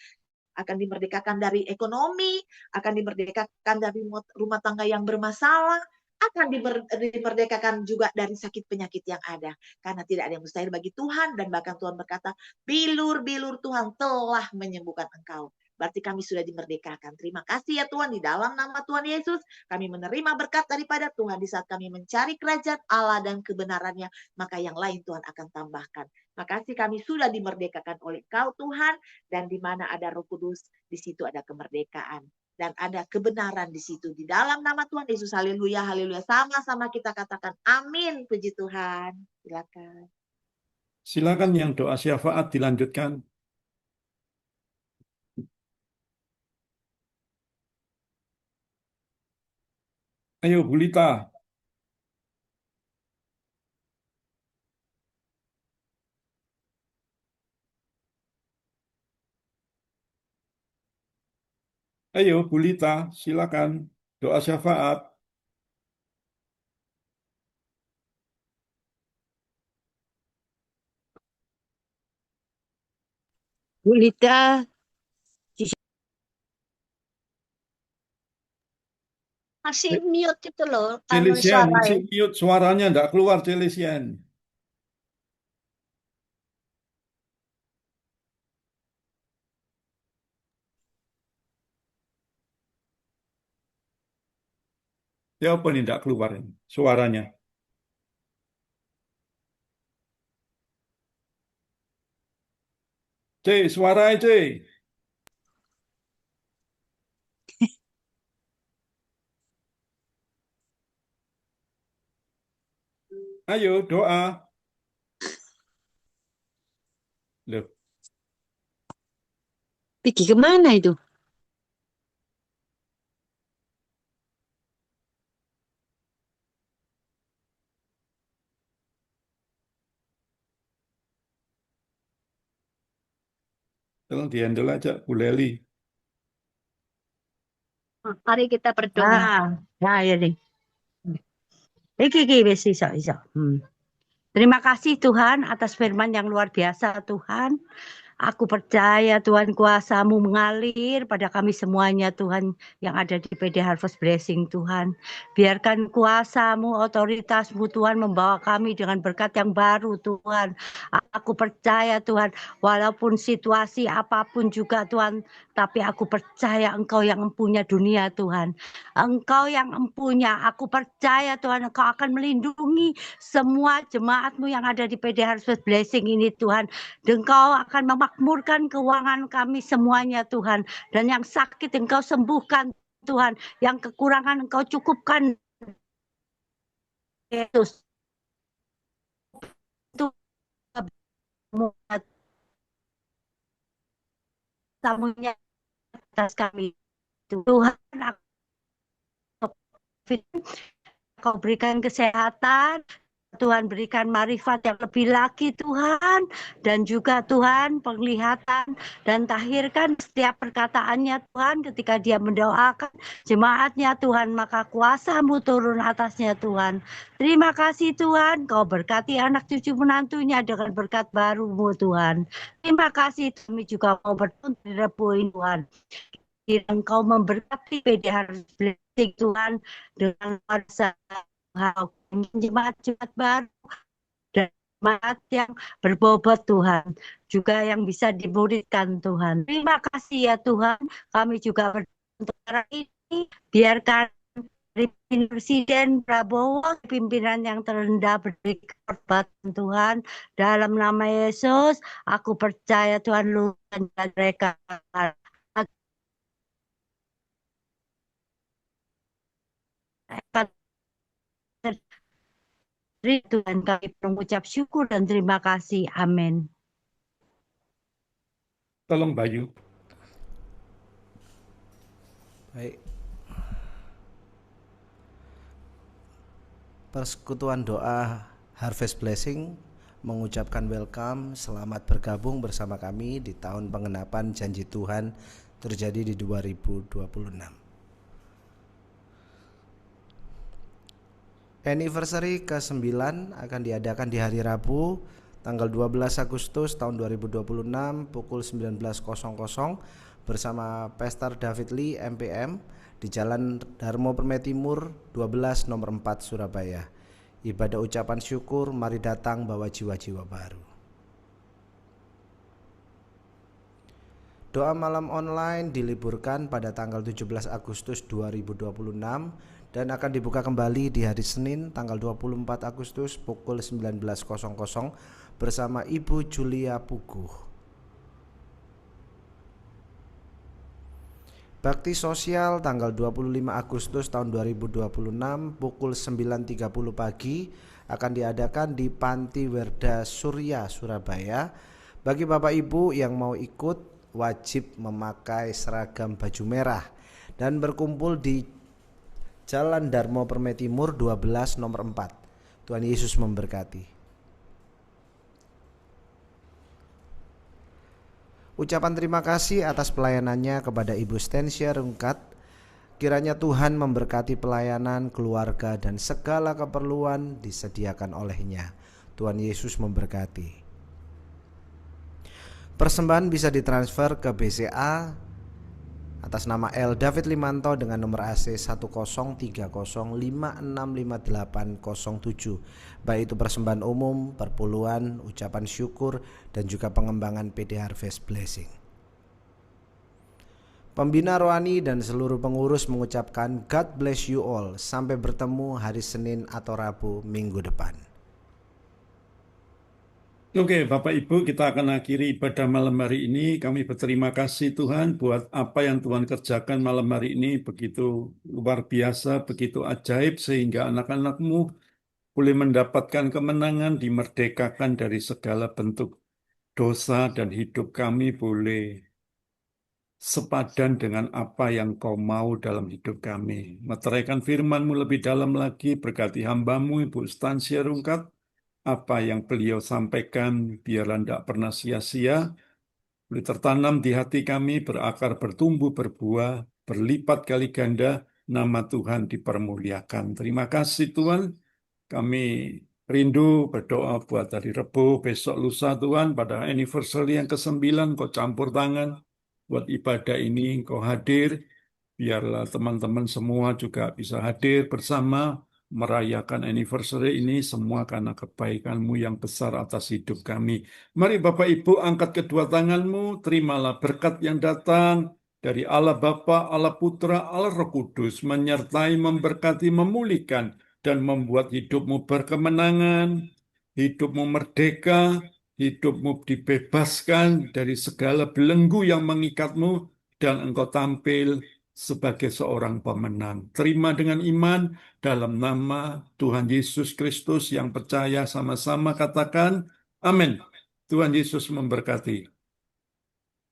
Akan dimerdekakan dari ekonomi, akan dimerdekakan dari rumah tangga yang bermasalah, akan dimerdekakan juga dari sakit penyakit yang ada. Karena tidak ada yang mustahil bagi Tuhan, dan bahkan Tuhan berkata, bilur-bilur Tuhan telah menyembuhkan engkau. Berarti kami sudah dimerdekakan. Terima kasih ya Tuhan, di dalam nama Tuhan Yesus, kami menerima berkat daripada Tuhan. Di saat kami mencari kerajaan Allah dan kebenarannya, maka yang lain Tuhan akan tambahkan. Makasih kami sudah dimerdekakan oleh Kau Tuhan, dan di mana ada Roh Kudus, di situ ada kemerdekaan. Dan ada kebenaran di situ. Di dalam nama Tuhan Yesus, haleluya, haleluya. Sama-sama kita katakan amin, puji Tuhan. Silakan. Silakan yang doa syafaat dilanjutkan. Ayo Bu Lita. Ayo Bu Lita, silakan doa syafaat. Bu Lita, masih mute itu loh, Celesian, suara masih mute, suaranya enggak keluar Celesian. Ya apa nih enggak keluar ini suaranya? C, suara C. Ayo doa. Loh, pergi kemana itu? tolong dihandle aja Bu Leli. Mari kita berdoa. Nah, ya deh. Iki wis iso. Terima kasih Tuhan atas firman yang luar biasa Tuhan. Aku percaya Tuhan kuasa-Mu mengalir pada kami semuanya Tuhan yang ada di PD Harvest Blessing Tuhan. Biarkan kuasa-Mu, otoritas-Mu Tuhan membawa kami dengan berkat yang baru Tuhan. Aku percaya Tuhan walaupun situasi apapun juga Tuhan, tapi aku percaya Engkau yang empunya dunia Tuhan. Engkau yang empunya, aku percaya Tuhan Engkau akan melindungi semua jemaat-Mu yang ada di PD Harvest Blessing ini Tuhan. Engkau akan memakmurkan keuangan kami semuanya Tuhan. Dan yang sakit Engkau sembuhkan Tuhan. Yang kekurangan Engkau cukupkan Yesus. Tamunya atas kami Tuhan, Kau berikan kesehatan, Tuhan berikan marifat yang lebih lagi Tuhan, dan juga Tuhan penglihatan, dan tahirkan setiap perkataannya Tuhan ketika dia mendoakan jemaatnya Tuhan, maka kuasa-Mu turun atasnya Tuhan. Terima kasih Tuhan, Kau berkati anak cucu menantunya dengan berkat baru-Mu Tuhan. Terima kasih, kami juga mau bertuntut direpuin Tuhan. Engkau memberkati PD Harvest Blessing Tuhan dengan kuasa jemaat-jemaat baru dan jemaat yang berbobot Tuhan, juga yang bisa dimuridkan Tuhan. Terima kasih ya Tuhan, kami juga berdoa untuk hari ini, biarkan Presiden Prabowo, pimpinan yang terendah beri kekuatan Tuhan. Dalam nama Yesus, aku percaya Tuhan lupakan mereka. Tuhan kami mengucap syukur dan terima kasih. Amin. Tolong Bayu. Baik. Persekutuan doa Harvest Blessing mengucapkan welcome, selamat bergabung bersama kami di tahun pengenapan janji Tuhan terjadi di 2026. Anniversary ke-9 akan diadakan di hari Rabu tanggal 12 Agustus tahun 2026 pukul 19.00 bersama Pastor David Lee MPM di Jalan Darmo Permai Timur 12 nomor 4 Surabaya. Ibadah ucapan syukur, mari datang bawa jiwa-jiwa baru. Doa malam online diliburkan pada tanggal 17 Agustus 2026 dan akan dibuka kembali di hari Senin tanggal 24 Agustus pukul 19.00 bersama Ibu Julia Puguh. Bakti sosial tanggal 25 Agustus tahun 2026 pukul 9.30 pagi akan diadakan di Panti Werda Surya, Surabaya. Bagi Bapak Ibu yang mau ikut wajib memakai seragam baju merah dan berkumpul di Jalan Darmo Permai Timur 12 nomor 4. Tuhan Yesus memberkati. Ucapan terima kasih atas pelayanannya kepada Ibu Stensia Rungkat. Kiranya Tuhan memberkati pelayanan, keluarga, dan segala keperluan disediakan olehnya. Tuhan Yesus memberkati. Persembahan bisa ditransfer ke BCA atas nama L. David Limanto dengan nomor AC 1030565807, baik itu persembahan umum, perpuluhan, ucapan syukur, dan juga pengembangan PD Harvest Blessing. Pembina rohani dan seluruh pengurus mengucapkan God bless you all. Sampai bertemu hari Senin atau Rabu minggu depan. Oke, Bapak Ibu, kita akan akhiri ibadah malam hari ini. Kami berterima kasih Tuhan buat apa yang Tuhan kerjakan malam hari ini. Begitu luar biasa, begitu ajaib, sehingga anak-anak-Mu boleh mendapatkan kemenangan, dimerdekakan dari segala bentuk dosa, dan hidup kami boleh sepadan dengan apa yang Kau mau dalam hidup kami. Meteraikan firman-Mu lebih dalam lagi, berkati hamba-Mu Ibu Stansia Rungkat. Apa yang beliau sampaikan biarlah tidak pernah sia-sia, boleh tertanam di hati kami, berakar, bertumbuh, berbuah, berlipat kali ganda, nama Tuhan dipermuliakan. Terima kasih Tuhan, kami rindu berdoa buat hari Rebo, besok lusa Tuhan, pada anniversary yang ke-9, Kau campur tangan, buat ibadah ini Kau hadir, biarlah teman-teman semua juga bisa hadir bersama, merayakan anniversary ini semua karena kebaikan-Mu yang besar atas hidup kami. Mari Bapak Ibu angkat kedua tangan-Mu, terimalah berkat yang datang dari Allah Bapa, Allah Putra, Allah Roh Kudus, menyertai, memberkati, memulihkan, dan membuat hidupmu berkemenangan, hidupmu merdeka, hidupmu dibebaskan dari segala belenggu yang mengikatmu, dan engkau tampil sebagai seorang pemenang. Terima dengan iman dalam nama Tuhan Yesus Kristus. Yang percaya sama-sama katakan amin. Tuhan Yesus memberkati.